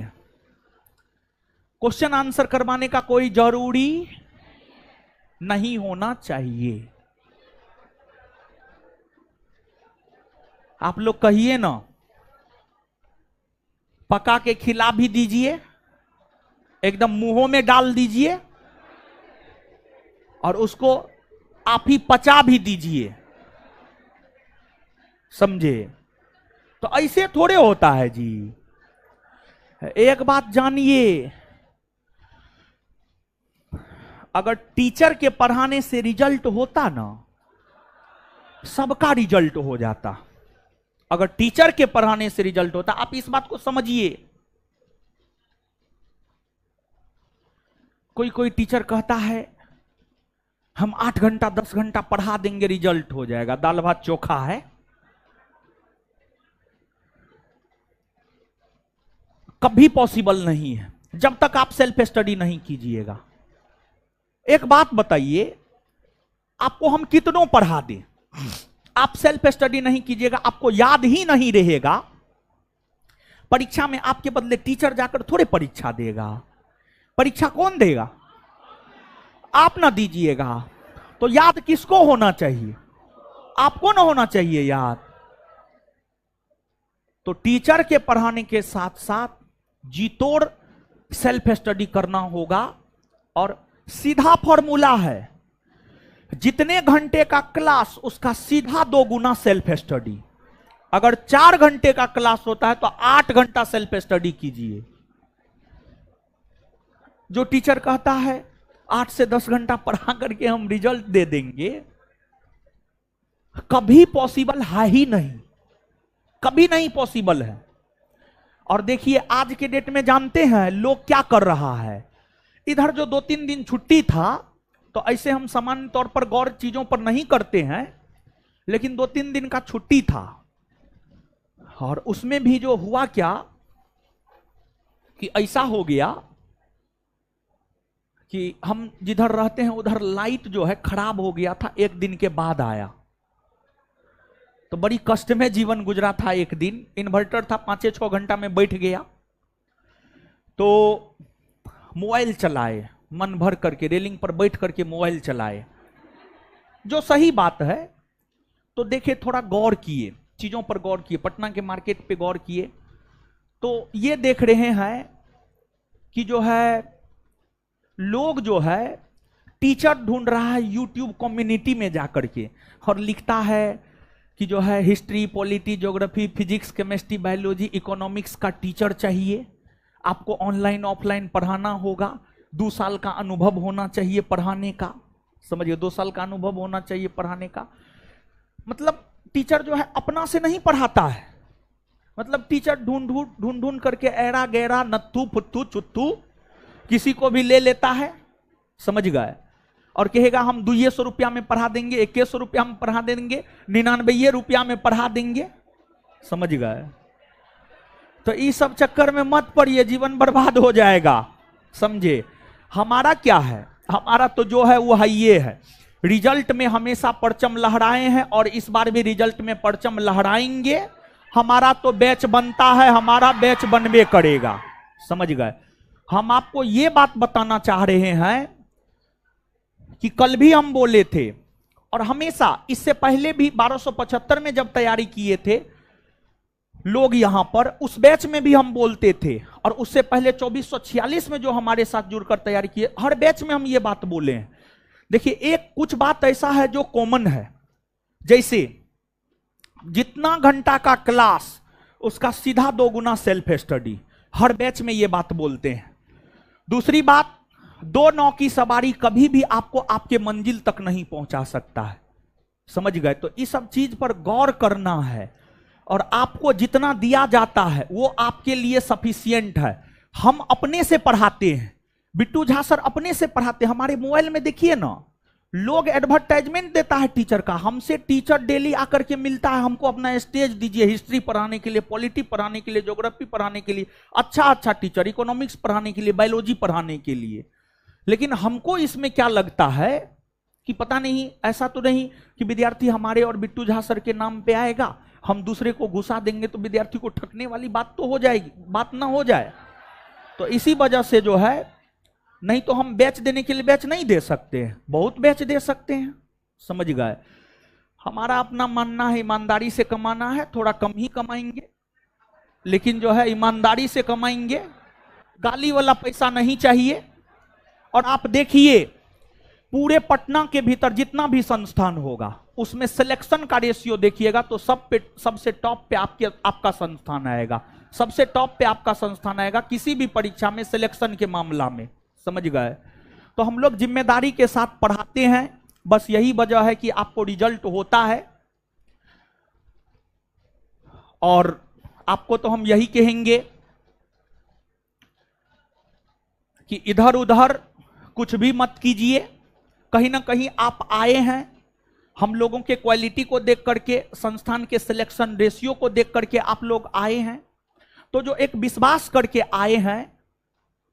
क्वेश्चन आंसर करवाने का कोई जरूरी नहीं होना चाहिए। आप लोग कहिए ना, पका के खिला भी दीजिए, एकदम मुंहों में डाल दीजिए, और उसको आप ही पचा भी दीजिए। समझे? तो ऐसे थोड़े होता है जी। एक बात जानिए, अगर टीचर के पढ़ाने से रिजल्ट होता ना, सबका रिजल्ट हो जाता। अगर टीचर के पढ़ाने से रिजल्ट होता, आप इस बात को समझिए। कोई टीचर कहता है हम 8 घंटा 10 घंटा पढ़ा देंगे, रिजल्ट हो जाएगा, दाल भात चोखा है। कभी पॉसिबल नहीं है जब तक आप सेल्फ स्टडी नहीं कीजिएगा। एक बात बताइए, आपको हम कितनों पढ़ा दें, आप सेल्फ स्टडी नहीं कीजिएगा, आपको याद ही नहीं रहेगा। परीक्षा में आपके बदले टीचर जाकर थोड़े परीक्षा देगा। परीक्षा कौन देगा? आप ना दीजिएगा। तो याद किसको होना चाहिए? आपको ना होना चाहिए याद। तो टीचर के पढ़ाने के साथ साथ जी तोड़ सेल्फ स्टडी करना होगा। और सीधा फॉर्मूला है, जितने घंटे का क्लास उसका सीधा 2 गुना सेल्फ स्टडी। अगर 4 घंटे का क्लास होता है तो 8 घंटा सेल्फ स्टडी कीजिए। जो टीचर कहता है 8 से 10 घंटा पढ़ा करके हम रिजल्ट दे देंगे, कभी पॉसिबल है ही नहीं, कभी नहीं पॉसिबल है। और देखिए आज के डेट में जानते हैं लोग क्या कर रहा है, इधर जो 2-3 दिन छुट्टी था, तो ऐसे हम सामान्य तौर पर गौर चीजों पर नहीं करते हैं, लेकिन 2-3 दिन का छुट्टी था, और उसमें भी जो हुआ क्या कि ऐसा हो गया कि हम जिधर रहते हैं उधर लाइट जो है खराब हो गया था, 1 दिन के बाद आया। तो बड़ी कष्ट में जीवन गुजरा था। एक दिन इन्वर्टर था, 5-6 घंटा में बैठ गया, तो मोबाइल चलाए मन भर करके, रेलिंग पर बैठ करके मोबाइल चलाए, जो सही बात है। तो देखे, थोड़ा गौर किए, चीजों पर गौर किए, पटना के मार्केट पे गौर किए, तो ये देख रहे हैं कि जो है लोग जो है टीचर ढूंढ रहा है यूट्यूब कम्युनिटी में जाकर के, और लिखता है कि जो है history, polity, geography, physics, chemistry, biology, economics का टीचर चाहिए, आपको ऑनलाइन ऑफलाइन पढ़ाना होगा, 2 साल का अनुभव होना चाहिए पढ़ाने का। समझिए, 2 साल का अनुभव होना चाहिए पढ़ाने का। मतलब टीचर जो है अपना से नहीं पढ़ाता है, मतलब टीचर ढूंढ ढूंढ करके ऐरा गैरा नत्थू फुत्थू चुत्थू किसी को भी ले लेता है, समझ गए, और कहेगा हम 200 रुपया में पढ़ा देंगे, 2100 रुपया में पढ़ा देंगे, 99 रुपया में पढ़ा देंगे, समझ गए। तो इस सब चक्कर में मत पड़िए, जीवन बर्बाद हो जाएगा, समझे। हमारा क्या है, हमारा तो जो है वो है, ये है, रिजल्ट में हमेशा परचम लहराए हैं और इस बार भी रिजल्ट में परचम लहराएंगे। हमारा तो बैच बनता है, हमारा बैच बनवे करेगा, समझ गए। हम आपको ये बात बताना चाह रहे हैं कि कल भी हम बोले थे और हमेशा इससे पहले भी 1275 में जब तैयारी किए थे लोग यहां पर, उस बैच में भी हम बोलते थे, और उससे पहले 2446 में जो हमारे साथ जुड़कर तैयारी किए, हर बैच में हम ये बात बोले हैं। देखिए, एक कुछ बात ऐसा है जो कॉमन है, जैसे जितना घंटा का क्लास उसका सीधा 2 गुना सेल्फ स्टडी, हर बैच में ये बात बोलते हैं। दूसरी बात, 2 नाव की सवारी कभी भी आपको आपके मंजिल तक नहीं पहुंचा सकता है, समझ गए। तो इस सब चीज पर गौर करना है, और आपको जितना दिया जाता है वो आपके लिए सफिशिएंट है। हम अपने से पढ़ाते हैं, बिट्टू झा सर अपने से पढ़ाते हैं। हमारे मोबाइल में देखिए ना, लोग एडवर्टाइजमेंट देता है टीचर का, हमसे टीचर डेली आकर के मिलता है, हमको अपना स्टेज दीजिए, हिस्ट्री पढ़ाने के लिए, पॉलिटी पढ़ाने के लिए, ज्योग्राफी पढ़ाने के लिए, अच्छा टीचर, इकोनॉमिक्स पढ़ाने के लिए, बायोलॉजी पढ़ाने के लिए। लेकिन हमको इसमें क्या लगता है कि पता नहीं, ऐसा तो नहीं कि विद्यार्थी हमारे और बिट्टू झा सर के नाम पे आएगा, हम दूसरे को घुसा देंगे तो विद्यार्थी को ठगने वाली बात तो हो जाएगी, बात ना हो जाए। तो इसी वजह से जो है, नहीं तो हम बैच देने के लिए बैच नहीं दे सकते हैं, बहुत बैच दे सकते हैं, समझ गए। हमारा अपना मानना है ईमानदारी से कमाना है, थोड़ा कम ही कमाएंगे, लेकिन जो है ईमानदारी से कमाएंगे, गाली वाला पैसा नहीं चाहिए। और आप देखिए, पूरे पटना के भीतर जितना भी संस्थान होगा उसमें सिलेक्शन का रेशियो देखिएगा तो सबसे टॉप पे आपका संस्थान आएगा, सबसे टॉप पे आपका संस्थान आएगा किसी भी परीक्षा में सिलेक्शन के मामला में, समझ गए। तो हम लोग जिम्मेदारी के साथ पढ़ाते हैं, बस यही वजह है कि आपको रिजल्ट होता है। और आपको तो हम यही कहेंगे कि इधर उधर कुछ भी मत कीजिए, कहीं ना कहीं आप आए हैं, हम लोगों के क्वालिटी को देख करके, संस्थान के सिलेक्शन रेशियो को देख करके आप लोग आए हैं, तो जो एक विश्वास करके आए हैं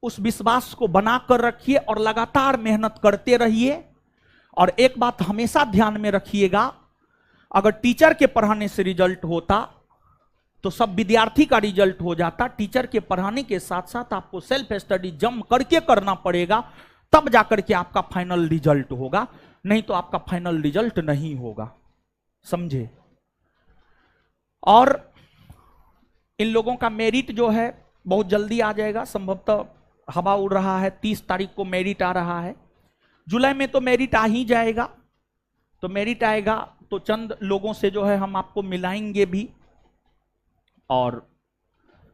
उस विश्वास को बना कर रखिए और लगातार मेहनत करते रहिए। और एक बात हमेशा ध्यान में रखिएगा, अगर टीचर के पढ़ाने से रिजल्ट होता तो सब विद्यार्थी का रिजल्ट हो जाता। टीचर के पढ़ाने के साथ साथ आपको सेल्फ स्टडी जम करके करना पड़ेगा, तब जाकर के आपका फाइनल रिजल्ट होगा, नहीं तो आपका फाइनल रिजल्ट नहीं होगा, समझे। और इन लोगों का मेरिट जो है बहुत जल्दी आ जाएगा, संभवतः हवा उड़ रहा है, 30 तारीख को मेरिट आ रहा है, जुलाई में तो मेरिट आ ही जाएगा। तो मेरिट आएगा तो चंद लोगों से जो है हम आपको मिलाएंगे भी, और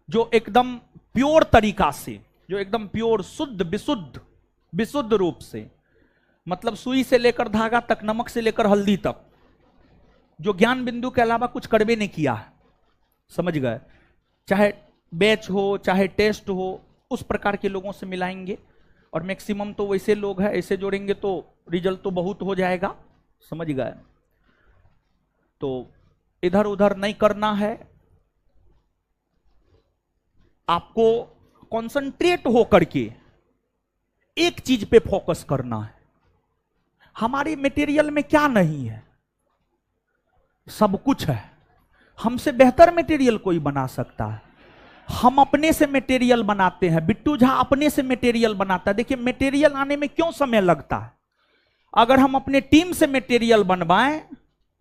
जो एकदम प्योर तरीका से, जो एकदम प्योर शुद्ध विशुद्ध रूप से, मतलब सुई से लेकर धागा तक, नमक से लेकर हल्दी तक, जो ज्ञान बिंदु के अलावा कुछ करबे नहीं किया है, समझ गए। चाहे बैच हो चाहे टेस्ट हो, उस प्रकार के लोगों से मिलाएंगे। और मैक्सिमम तो वैसे लोग हैं, ऐसे जोड़ेंगे तो रिजल्ट तो बहुत हो जाएगा, समझ गए। तो इधर उधर नहीं करना है, आपको कंसंट्रेट होकर के एक चीज पे फोकस करना है। हमारे मटेरियल में क्या नहीं है, सब कुछ है। हमसे बेहतर मटेरियल कोई बना सकता है, हम अपने से मटेरियल बनाते हैं। बिट्टू झा अपने से मटेरियल बनाता है। देखिए, मटेरियल आने में क्यों समय लगता है। अगर हम अपने टीम से मटेरियल बनवाएं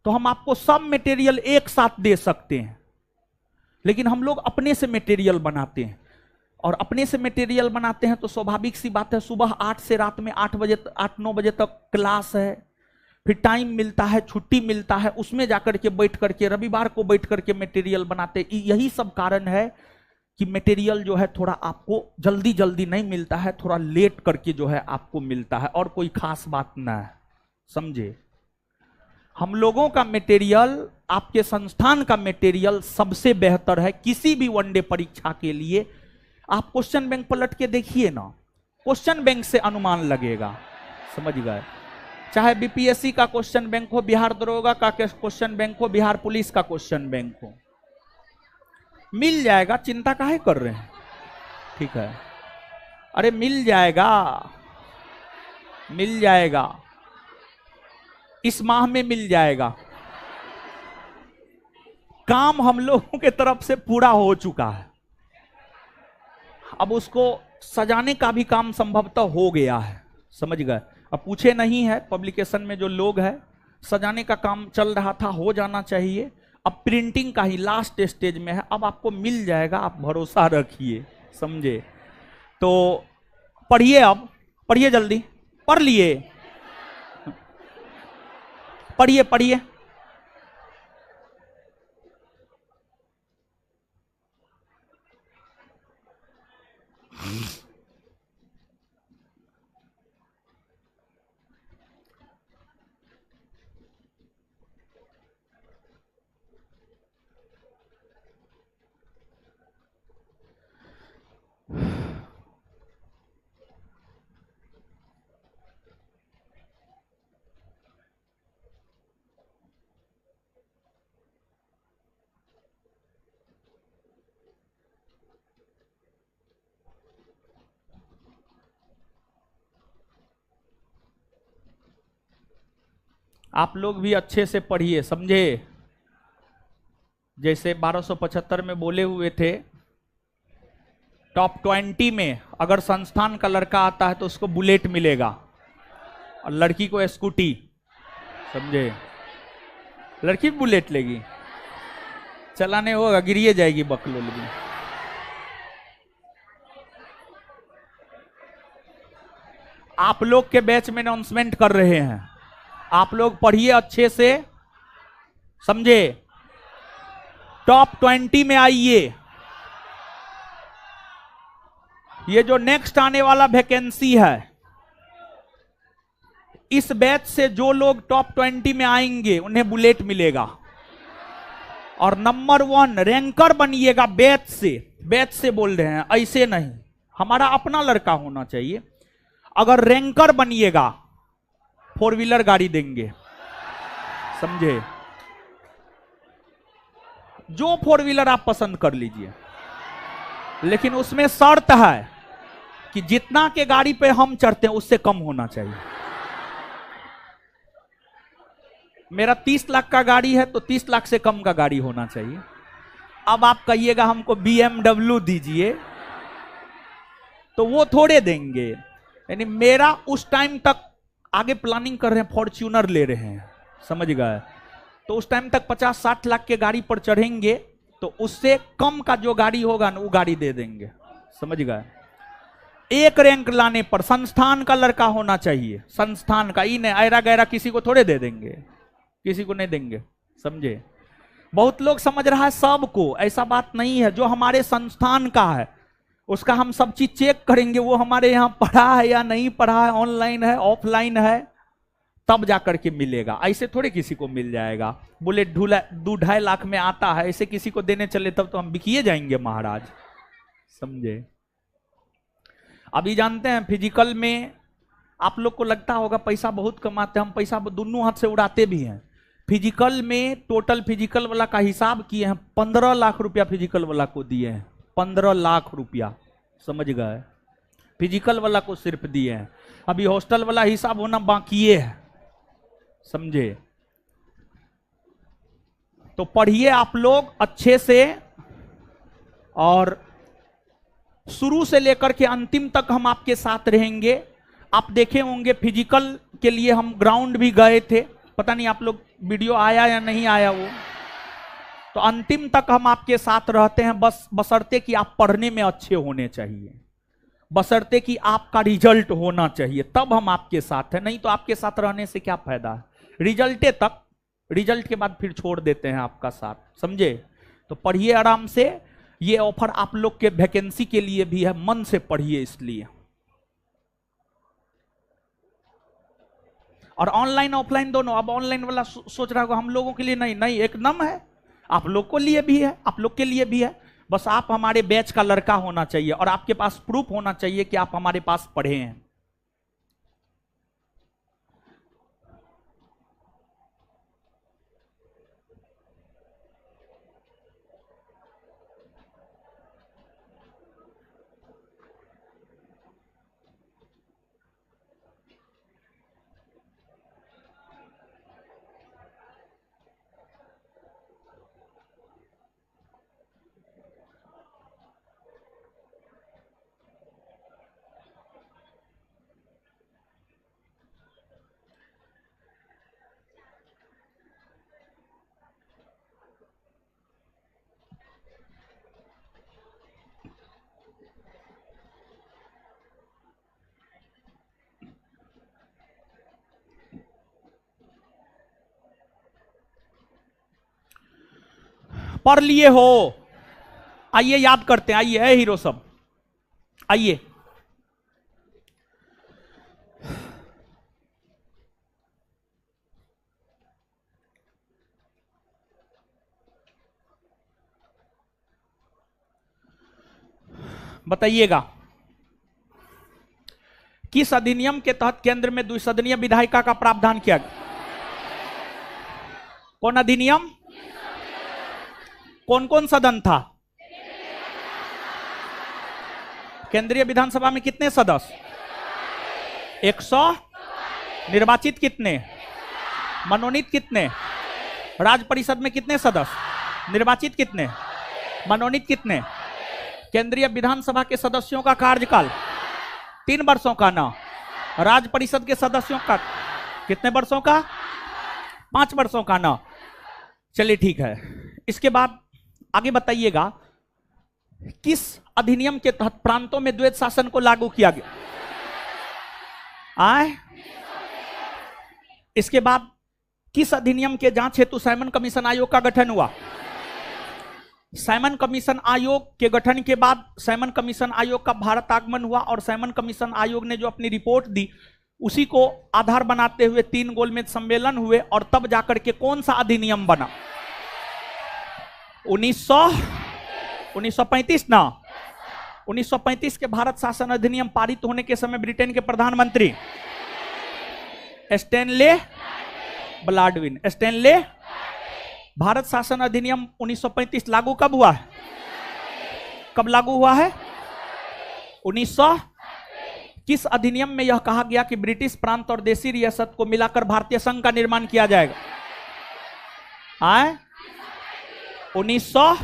तो हम आपको सब मटेरियल एक साथ दे सकते हैं, लेकिन हम लोग अपने से मटेरियल बनाते हैं। और अपने से मटेरियल बनाते हैं तो स्वाभाविक सी बात है, सुबह 8 से रात में 8-9 बजे तक क्लास है, फिर टाइम मिलता है, छुट्टी मिलता है, उसमें जाकर के बैठ करके, रविवार को बैठ करके मटेरियल बनाते। यही सब कारण है कि मटेरियल जो है थोड़ा आपको जल्दी जल्दी नहीं मिलता है, थोड़ा लेट करके जो है आपको मिलता है, और कोई खास बात ना है, समझे। हम लोगों का मटेरियल, आपके संस्थान का मटेरियल सबसे बेहतर है किसी भी वनडे परीक्षा के लिए। आप क्वेश्चन बैंक पलट के देखिए ना, क्वेश्चन बैंक से अनुमान लगेगा, समझ गए। चाहे बीपीएससी का क्वेश्चन बैंक हो, बिहार दरोगा का क्वेश्चन बैंक हो, बिहार पुलिस का क्वेश्चन बैंक हो, मिल जाएगा। चिंता काहे कर रहे हैं? ठीक है, अरे मिल जाएगा, मिल जाएगा, इस माह में मिल जाएगा। काम हम लोगों के तरफ से पूरा हो चुका है, अब उसको सजाने का भी काम संभवतः हो गया है, समझ गए। अब पूछे नहीं है, पब्लिकेशन में जो लोग हैं, सजाने का काम चल रहा था, हो जाना चाहिए। अब प्रिंटिंग का ही लास्ट स्टेज में है, अब आपको मिल जाएगा, आप भरोसा रखिए, समझे। तो पढ़िए, अब पढ़िए, जल्दी पढ़ लिए, पढ़िए पढ़िए। आप लोग भी अच्छे से पढ़िए, समझे। जैसे 1275 में बोले हुए थे, टॉप 20 में अगर संस्थान का लड़का आता है तो उसको बुलेट मिलेगा और लड़की को स्कूटी, समझे। लड़की भी बुलेट लेगी, चलाने होगा, गिरिए जाएगी बकलोल भी। आप लोग के बैच में अनाउंसमेंट कर रहे हैं, आप लोग पढ़िए अच्छे से, समझे। टॉप 20 में आइए। ये जो नेक्स्ट आने वाला वैकेंसी है, इस बैच से जो लोग टॉप 20 में आएंगे उन्हें बुलेट मिलेगा और नंबर 1 रैंकर बनिएगा बैच से। बैच से बोल रहे हैं, ऐसे नहीं, हमारा अपना लड़का होना चाहिए। अगर रैंकर बनिएगा 4 व्हीलर गाड़ी देंगे, समझे। जो 4 व्हीलर आप पसंद कर लीजिए, लेकिन उसमें शर्त है कि जितना के गाड़ी पे हम चढ़ते हैं उससे कम होना चाहिए। मेरा 30 लाख का गाड़ी है तो 30 लाख से कम का गाड़ी होना चाहिए। अब आप कहिएगा हमको BMW दीजिए, तो वो थोड़े देंगे। यानी मेरा उस टाइम तक, आगे प्लानिंग कर रहे हैं, फॉर्च्यूनर ले रहे हैं, समझ गए। तो उस टाइम तक 50-60 लाख के गाड़ी पर चढ़ेंगे तो उससे कम का जो गाड़ी होगा ना वो गाड़ी दे देंगे, समझ गए। एक रैंक लाने पर संस्थान का लड़का होना चाहिए, संस्थान का, ही नहीं ऐरा गैरा किसी को थोड़े दे देंगे, किसी को नहीं देंगे, समझे। बहुत लोग समझ रहा है सबको, ऐसा बात नहीं है। जो हमारे संस्थान का है उसका हम सब चीज चेक करेंगे, वो हमारे यहाँ पढ़ा है या नहीं पढ़ा है, ऑनलाइन है ऑफलाइन है, तब जाकर के मिलेगा। ऐसे थोड़े किसी को मिल जाएगा। बुलेट 2-2.5 लाख में आता है, ऐसे किसी को देने चले तब तो हम बिकिए जाएंगे महाराज, समझे। अभी जानते हैं फिजिकल में आप लोग को लगता होगा पैसा बहुत कमाते हैं, हम पैसा दोनों हाथ से उड़ाते भी हैं। फिजिकल में टोटल फिजिकल वाला का हिसाब किए हैं, 15 लाख रुपया फिजिकल वाला को दिए हैं, 15 लाख रुपया, समझ गए। फिजिकल वाला को सिर्फ दिए हैं, अभी हॉस्टल वाला हिसाब होना बाकी है, समझे। तो पढ़िए आप लोग अच्छे से, और शुरू से लेकर के अंतिम तक हम आपके साथ रहेंगे। आप देखे होंगे फिजिकल के लिए हम ग्राउंड भी गए थे, पता नहीं आप लोग वीडियो आया या नहीं आया वो। तो अंतिम तक हम आपके साथ रहते हैं, बस बशर्ते कि आप पढ़ने में अच्छे होने चाहिए, बशर्ते कि आपका रिजल्ट होना चाहिए, तब हम आपके साथ हैं। नहीं तो आपके साथ रहने से क्या फायदा है। रिजल्टे तक, रिजल्ट के बाद फिर छोड़ देते हैं आपका साथ, समझे। तो पढ़िए आराम से, ये ऑफर आप लोग के वैकेंसी के लिए भी है, मन से पढ़िए इसलिए। और ऑनलाइन ऑफलाइन दोनों। अब ऑनलाइन वाला सोच रहा होगा हम लोगों के लिए नहीं, नहीं एकदम है, आप लोग को लिए भी है, आप लोग के लिए भी है। बस आप हमारे बैच का लड़का होना चाहिए और आपके पास प्रूफ होना चाहिए कि आप हमारे पास पढ़े हैं। पढ़ लिए हो? आइए याद करते हैं, आइए हीरो सब आइए। बताइएगा किस अधिनियम के तहत केंद्र में द्विसदनीय विधायिका का प्रावधान किया गया? कौन अधिनियम? कौन कौन सदन था? केंद्रीय विधानसभा में कितने सदस्य? 100। निर्वाचित कितने? मनोनीत कितने? राज्य परिषद में कितने सदस्य? निर्वाचित कितने? मनोनीत कितने? केंद्रीय विधानसभा के सदस्यों का कार्यकाल 3 वर्षों का ना। राज्य परिषद के सदस्यों का कितने वर्षों का? 5 वर्षों का ना। चलिए ठीक है। इसके बाद आगे बताइएगा किस अधिनियम के तहत प्रांतों में द्वैध शासन को लागू किया गया? आए? इसके बाद किस अधिनियम के जांच हेतु साइमन कमीशन आयोग का गठन हुआ? साइमन कमीशन आयोग के गठन के बाद साइमन कमीशन आयोग का भारत आगमन हुआ और साइमन कमीशन आयोग ने जो अपनी रिपोर्ट दी उसी को आधार बनाते हुए 3 गोलमेज सम्मेलन हुए और तब जाकर के कौन सा अधिनियम बना? 1935 ना। 1935 के भारत शासन अधिनियम पारित होने के समय ब्रिटेन के प्रधानमंत्री स्टैनले ब्लैडविन। स्टैनले भारत शासन अधिनियम 1935 लागू कब हुआ है? कब लागू हुआ है? 1900। किस अधिनियम में यह कहा गया कि ब्रिटिश प्रांत और देशी रियासत को मिलाकर भारतीय संघ का निर्माण किया जाएगा? आए? 1900।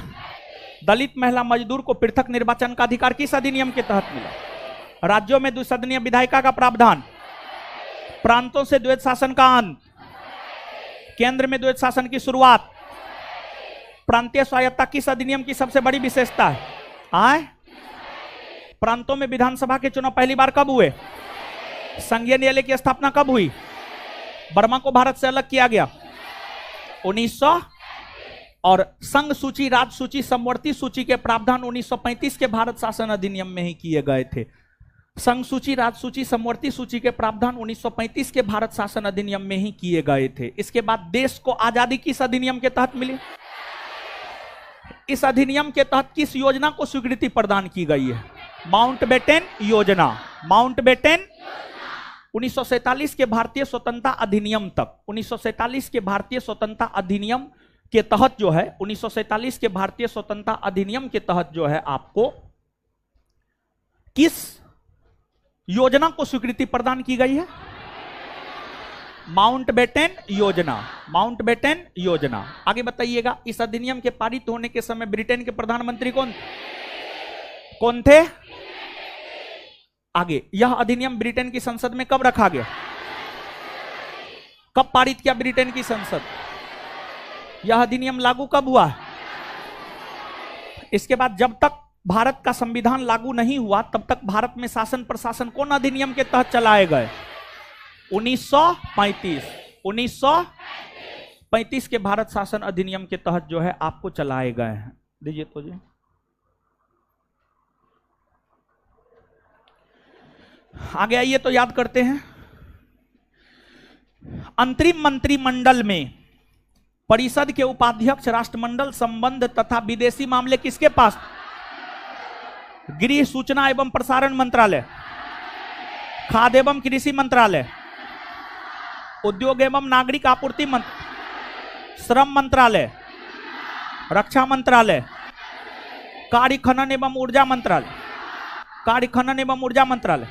दलित महिला मजदूर को पृथक निर्वाचन का अधिकार किस अधिनियम के तहत मिला? राज्यों में द्विसदनीय विधायिका का प्रावधान। प्रांतों से द्वैध शासन का अंत। केंद्र में द्वैध शासन की शुरुआत। प्रांतीय स्वायत्तता किस अधिनियम की सबसे बड़ी विशेषता है? आए? प्रांतों में विधानसभा के चुनाव पहली बार कब हुए? संघीय न्यायालय की स्थापना कब हुई? बर्मा को भारत से अलग किया गया 1900। और संघ सूची, राज्य सूची, समवर्ती सूची के प्रावधान 1935 के भारत शासन अधिनियम में ही किए गए थे। संघ सूची, राज्य सूची, समवर्ती सूची के प्रावधान 1935 के भारत शासन अधिनियम में ही किए गए थे। इसके बाद देश को आजादी किस अधिनियम के तहत मिली? इस अधिनियम के तहत किस योजना को स्वीकृति प्रदान की गई है? माउंटबेटन योजना। माउंटबेटन 1947 के भारतीय स्वतंत्रता अधिनियम तक, 1947 के भारतीय स्वतंत्रता अधिनियम के तहत जो है, 1947 के भारतीय स्वतंत्रता अधिनियम के तहत जो है आपको किस योजना को स्वीकृति प्रदान की गई है? माउंटबेटन योजना। माउंटबेटन योजना। आगे बताइएगा इस अधिनियम के पारित होने के समय ब्रिटेन के प्रधानमंत्री कौन थे? आगे, यह अधिनियम ब्रिटेन की संसद में कब रखा गया? कब पारित किया ब्रिटेन की संसद? यह अधिनियम लागू कब हुआ? इसके बाद जब तक भारत का संविधान लागू नहीं हुआ तब तक भारत में शासन प्रशासन कौन अधिनियम के तहत चलाए गए? 1935। 1935 के भारत शासन अधिनियम के तहत जो है आपको चलाए गए हैं। दीजिए तो जी। आगे आइए तो याद करते हैं अंतरिम मंत्रिमंडल में परिषद के उपाध्यक्ष राष्ट्रमंडल संबंध तथा विदेशी मामले किसके पास? गृह, सूचना एवं प्रसारण मंत्रालय, खाद्य एवं कृषि मंत्रालय, उद्योग एवं नागरिक आपूर्ति मंत्रालय, श्रम मंत्रालय, रक्षा मंत्रालय, कार्य खनन एवं ऊर्जा मंत्रालय, कार्य खनन एवं ऊर्जा मंत्रालय,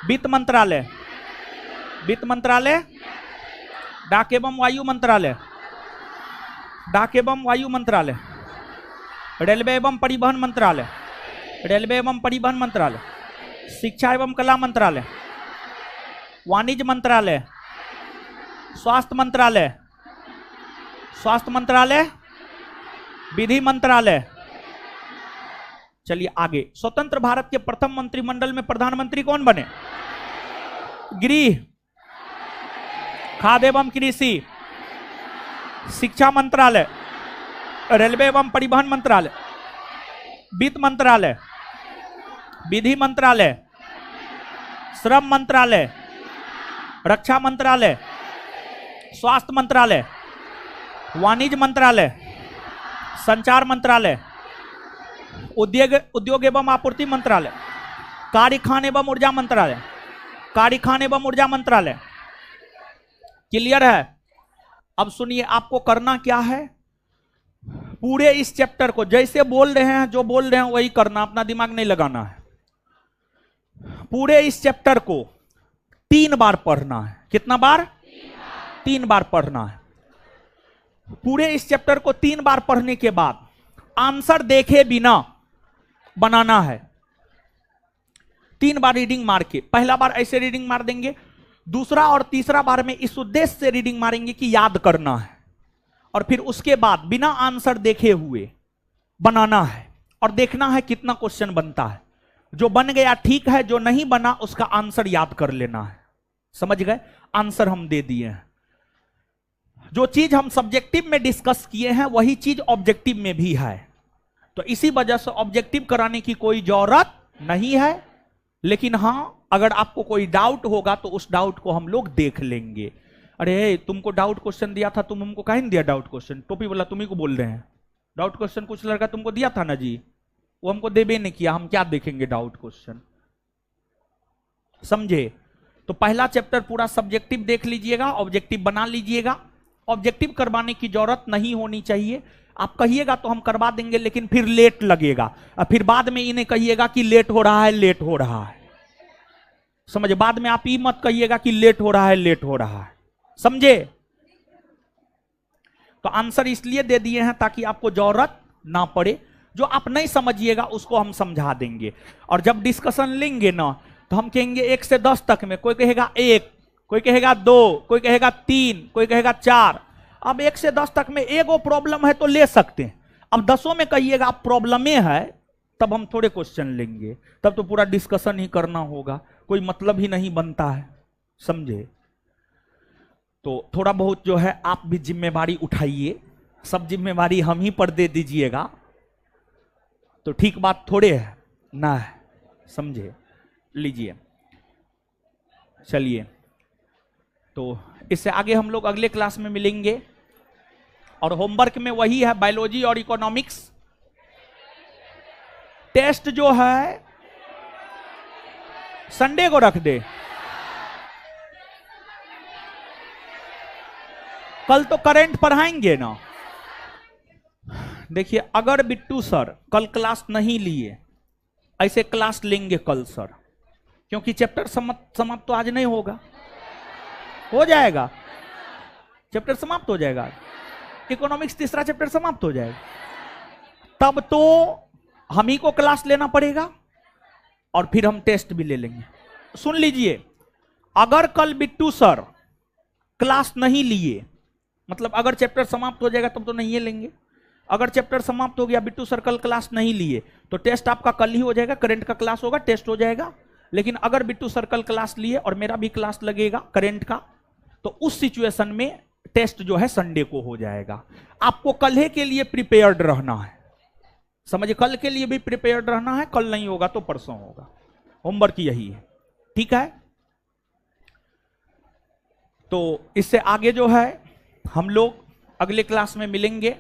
वित्त मंत्रालय, वित्त मंत्रालय, डाक एवं वायु मंत्रालय, डाक एवं वायु मंत्रालय, रेलवे एवं परिवहन मंत्रालय, रेलवे एवं परिवहन मंत्रालय, शिक्षा एवं कला मंत्रालय, वाणिज्य मंत्रालय, स्वास्थ्य मंत्रालय, स्वास्थ्य मंत्रालय, विधि मंत्रालय। चलिए आगे। स्वतंत्र भारत के प्रथम मंत्रिमंडल में प्रधानमंत्री कौन बने? गृह, खाद्य एवं कृषि, शिक्षा मंत्रालय, रेलवे एवं परिवहन मंत्रालय, वित्त मंत्रालय, विधि मंत्रालय, श्रम मंत्रालय, रक्षा मंत्रालय, स्वास्थ्य मंत्रालय, वाणिज्य मंत्रालय, संचार मंत्रालय, उद्योग एवं आपूर्ति मंत्रालय, कार्य खान एवं ऊर्जा मंत्रालय, कार्य खान एवं ऊर्जा मंत्रालय। क्लियर है? अब सुनिए, आपको करना क्या है, पूरे इस चैप्टर को जैसे बोल रहे हैं, जो बोल रहे हैं वही करना, अपना दिमाग नहीं लगाना है। पूरे इस चैप्टर को 3 बार पढ़ना है। कितना बार? 3 बार पढ़ना है। पूरे इस चैप्टर को 3 बार पढ़ने के बाद आंसर देखे बिना बनाना है। 3 बार रीडिंग मार के, पहला बार ऐसे रीडिंग मार देंगे, दूसरा और तीसरा बार में इस उद्देश्य से रीडिंग मारेंगे कि याद करना है, और फिर उसके बाद बिना आंसर देखे हुए बनाना है और देखना है कितना क्वेश्चन बनता है। जो बन गया ठीक है, जो नहीं बना उसका आंसर याद कर लेना है। समझ गए? आंसर हम दे दिए हैं। जो चीज हम सब्जेक्टिव में डिस्कस किए हैं वही चीज ऑब्जेक्टिव में भी है, तो इसी वजह से ऑब्जेक्टिव कराने की कोई जरूरत नहीं है। लेकिन हां, अगर आपको कोई डाउट होगा तो उस डाउट को हम लोग देख लेंगे। अरे तुमको डाउट क्वेश्चन दिया था, तुम हमको काहे नहीं दिया डाउट क्वेश्चन? टोपी वाला तुम्ही को बोल रहे हैं, डाउट क्वेश्चन कुछ लड़का तुमको दिया था ना जी, वो हमको देबे नहीं किया, हम क्या देखेंगे डाउट क्वेश्चन? समझे? तो पहला चैप्टर पूरा सब्जेक्टिव देख लीजिएगा, ऑब्जेक्टिव बना लीजिएगा। ऑब्जेक्टिव करवाने की जरूरत नहीं होनी चाहिए। आप कहिएगा तो हम करवा देंगे, लेकिन फिर लेट लगेगा, और फिर बाद में इन्हें कहिएगा कि लेट हो रहा है, लेट हो रहा है। समझे? बाद में आप ये मत कहिएगा कि लेट हो रहा है, लेट हो रहा है। समझे? तो आंसर इसलिए दे दिए हैं ताकि आपको जरूरत ना पड़े। जो आप नहीं समझिएगा उसको हम समझा देंगे, और जब डिस्कशन लेंगे ना तो हम कहेंगे 1 से 10 तक में, कोई कहेगा 1, कोई कहेगा 2, कोई कहेगा 3, कोई कहेगा 4। अब 1 से 10 तक में एगो प्रॉब्लम है तो ले सकते हैं। अब 10 में कहिएगा आप प्रॉब्लम है, तब हम थोड़े क्वेश्चन लेंगे, तब तो पूरा डिस्कशन ही करना होगा, कोई मतलब ही नहीं बनता है। समझे? तो थोड़ा बहुत जो है आप भी जिम्मेवारी उठाइए, सब जिम्मेवारी हम ही पर दे दीजिएगा तो ठीक बात थोड़े है ना है। समझे? लीजिए, चलिए, तो इससे आगे हम लोग अगले क्लास में मिलेंगे, और होमवर्क में वही है, बायोलॉजी और इकोनॉमिक्स। टेस्ट जो है संडे को रख दे, कल तो करंट पढ़ाएंगे ना। देखिए, अगर बिट्टू सर कल क्लास नहीं लिए, ऐसे क्लास लेंगे कल सर, क्योंकि चैप्टर समाप्त तो आज नहीं होगा, हो जाएगा, चैप्टर समाप्त हो जाएगा, इकोनॉमिक्स तीसरा चैप्टर समाप्त हो जाएगा, तब तो हम ही को क्लास लेना पड़ेगा और फिर हम टेस्ट भी ले लेंगे। सुन लीजिए, अगर कल बिट्टू सर क्लास नहीं लिए, मतलब अगर चैप्टर समाप्त हो जाएगा तब तो नहीं लेंगे, अगर चैप्टर समाप्त हो गया, बिट्टू सर कल क्लास नहीं लिए, तो टेस्ट आपका कल ही हो जाएगा, करंट का क्लास होगा, टेस्ट हो जाएगा। लेकिन अगर बिट्टू सर कल क्लास लिए और मेरा भी क्लास लगेगा करंट का, तो उस सिचुएशन में टेस्ट जो है संडे को हो जाएगा। आपको कल के लिए प्रिपेयर्ड रहना है, समझिए, कल के लिए भी प्रिपेयर्ड रहना है, कल नहीं होगा तो परसों होगा। होमवर्क यही है, ठीक है? तो इससे आगे जो है हम लोग अगले क्लास में मिलेंगे।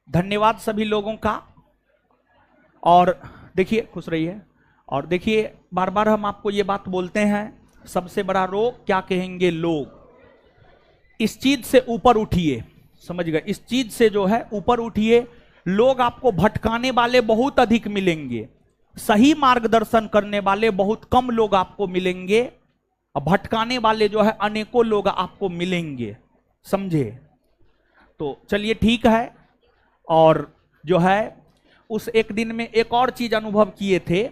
धन्यवाद सभी लोगों का। और देखिए, खुश रहिए। और देखिए, बार बार हम आपको ये बात बोलते हैं, सबसे बड़ा रोग क्या कहेंगे लोग। इस चीज से ऊपर उठिए, समझ गए, इस चीज से जो है ऊपर उठिए। लोग आपको भटकाने वाले बहुत अधिक मिलेंगे, सही मार्गदर्शन करने वाले बहुत कम लोग आपको मिलेंगे, और भटकाने वाले जो है अनेकों लोग आपको मिलेंगे, समझे। तो चलिए ठीक है। और जो है उस एक दिन में एक और चीज अनुभव किए थे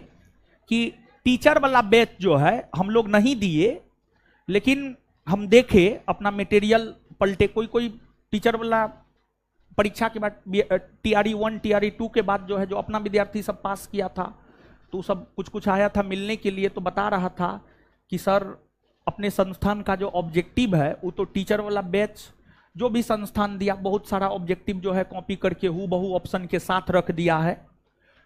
कि टीचर वाला बैच जो है हम लोग नहीं दिए, लेकिन हम देखे अपना मटेरियल पलटे। कोई कोई टीचर वाला परीक्षा के बाद TRE 1 TRE 2 के बाद जो है जो अपना विद्यार्थी सब पास किया था, तो सब कुछ कुछ आया था मिलने के लिए, तो बता रहा था कि सर अपने संस्थान का जो ऑब्जेक्टिव है वो तो टीचर वाला बैच जो भी संस्थान दिया बहुत सारा ऑब्जेक्टिव जो है कॉपी करके हूबहू ऑप्शन के साथ रख दिया है।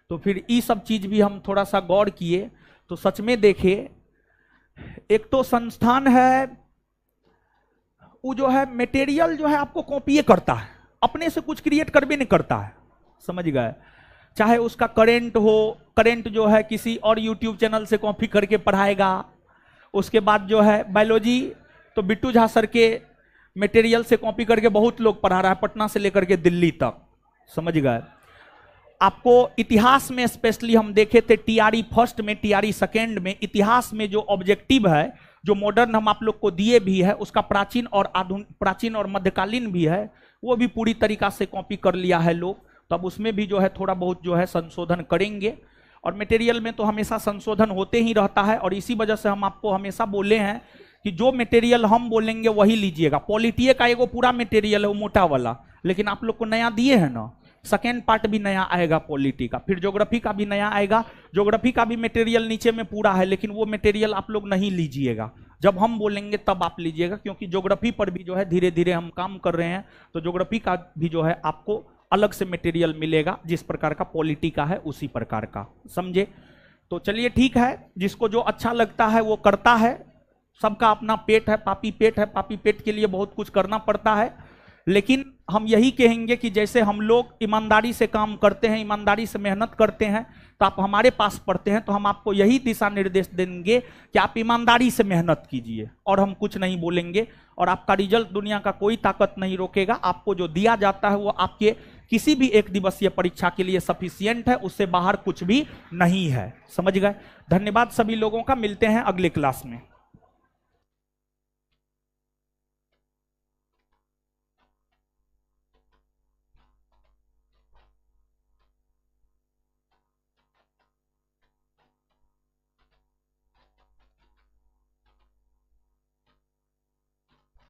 तो फिर ये सब चीज भी हम थोड़ा सा गौर किए, तो सच में देखे, एक तो संस्थान है वो जो है मटेरियल जो है आपको कॉपी करता है, अपने से कुछ क्रिएट कर भी नहीं करता है, समझ गए। चाहे उसका करंट हो, करंट जो है किसी और यूट्यूब चैनल से कॉपी करके पढ़ाएगा। उसके बाद जो है बायोलॉजी तो बिट्टू झा सर के मटेरियल से कॉपी करके बहुत लोग पढ़ा रहा है, पटना से लेकर के दिल्ली तक, समझ गए। आपको इतिहास में स्पेशली हम देखे थे TRE 1 में, TRE 2 में, इतिहास में जो ऑब्जेक्टिव है जो मॉडर्न हम आप लोग को दिए भी है, उसका प्राचीन और आधुनिक, प्राचीन और मध्यकालीन भी है, वो भी पूरी तरीका से कॉपी कर लिया है लोग। तो अब उसमें भी जो है थोड़ा बहुत जो है संशोधन करेंगे। और मटेरियल में तो हमेशा संशोधन होते ही रहता है, और इसी वजह से हम आपको हमेशा बोले हैं कि जो मटेरियल हम बोलेंगे वही लीजिएगा। पॉलिटी का एगो पूरा मटेरियल है वो मोटा वाला, लेकिन आप लोग को नया दिए है ना, सेकेंड पार्ट भी नया आएगा पॉलिटी का, फिर ज्योग्राफी का भी नया आएगा। ज्योग्राफी का भी मटेरियल नीचे में पूरा है, लेकिन वो मटेरियल आप लोग नहीं लीजिएगा, जब हम बोलेंगे तब आप लीजिएगा, क्योंकि ज्योग्राफी पर भी जो है धीरे धीरे हम काम कर रहे हैं। तो ज्योग्राफी का भी जो है आपको अलग से मटेरियल मिलेगा, जिस प्रकार का पॉलिटी का है उसी प्रकार का, समझे। तो चलिए ठीक है, जिसको जो अच्छा लगता है वो करता है, सबका अपना पेट है, पापी पेट है, पापी पेट के लिए बहुत कुछ करना पड़ता है। लेकिन हम यही कहेंगे कि जैसे हम लोग ईमानदारी से काम करते हैं, ईमानदारी से मेहनत करते हैं, तो आप हमारे पास पढ़ते हैं, तो हम आपको यही दिशा निर्देश देंगे कि आप ईमानदारी से मेहनत कीजिए, और हम कुछ नहीं बोलेंगे। और आपका रिजल्ट दुनिया का कोई ताकत नहीं रोकेगा। आपको जो दिया जाता है वो आपके किसी भी एक दिवसीय परीक्षा के लिए सफिशियंट है, उससे बाहर कुछ भी नहीं है, समझ गए। धन्यवाद सभी लोगों का, मिलते हैं अगले क्लास में।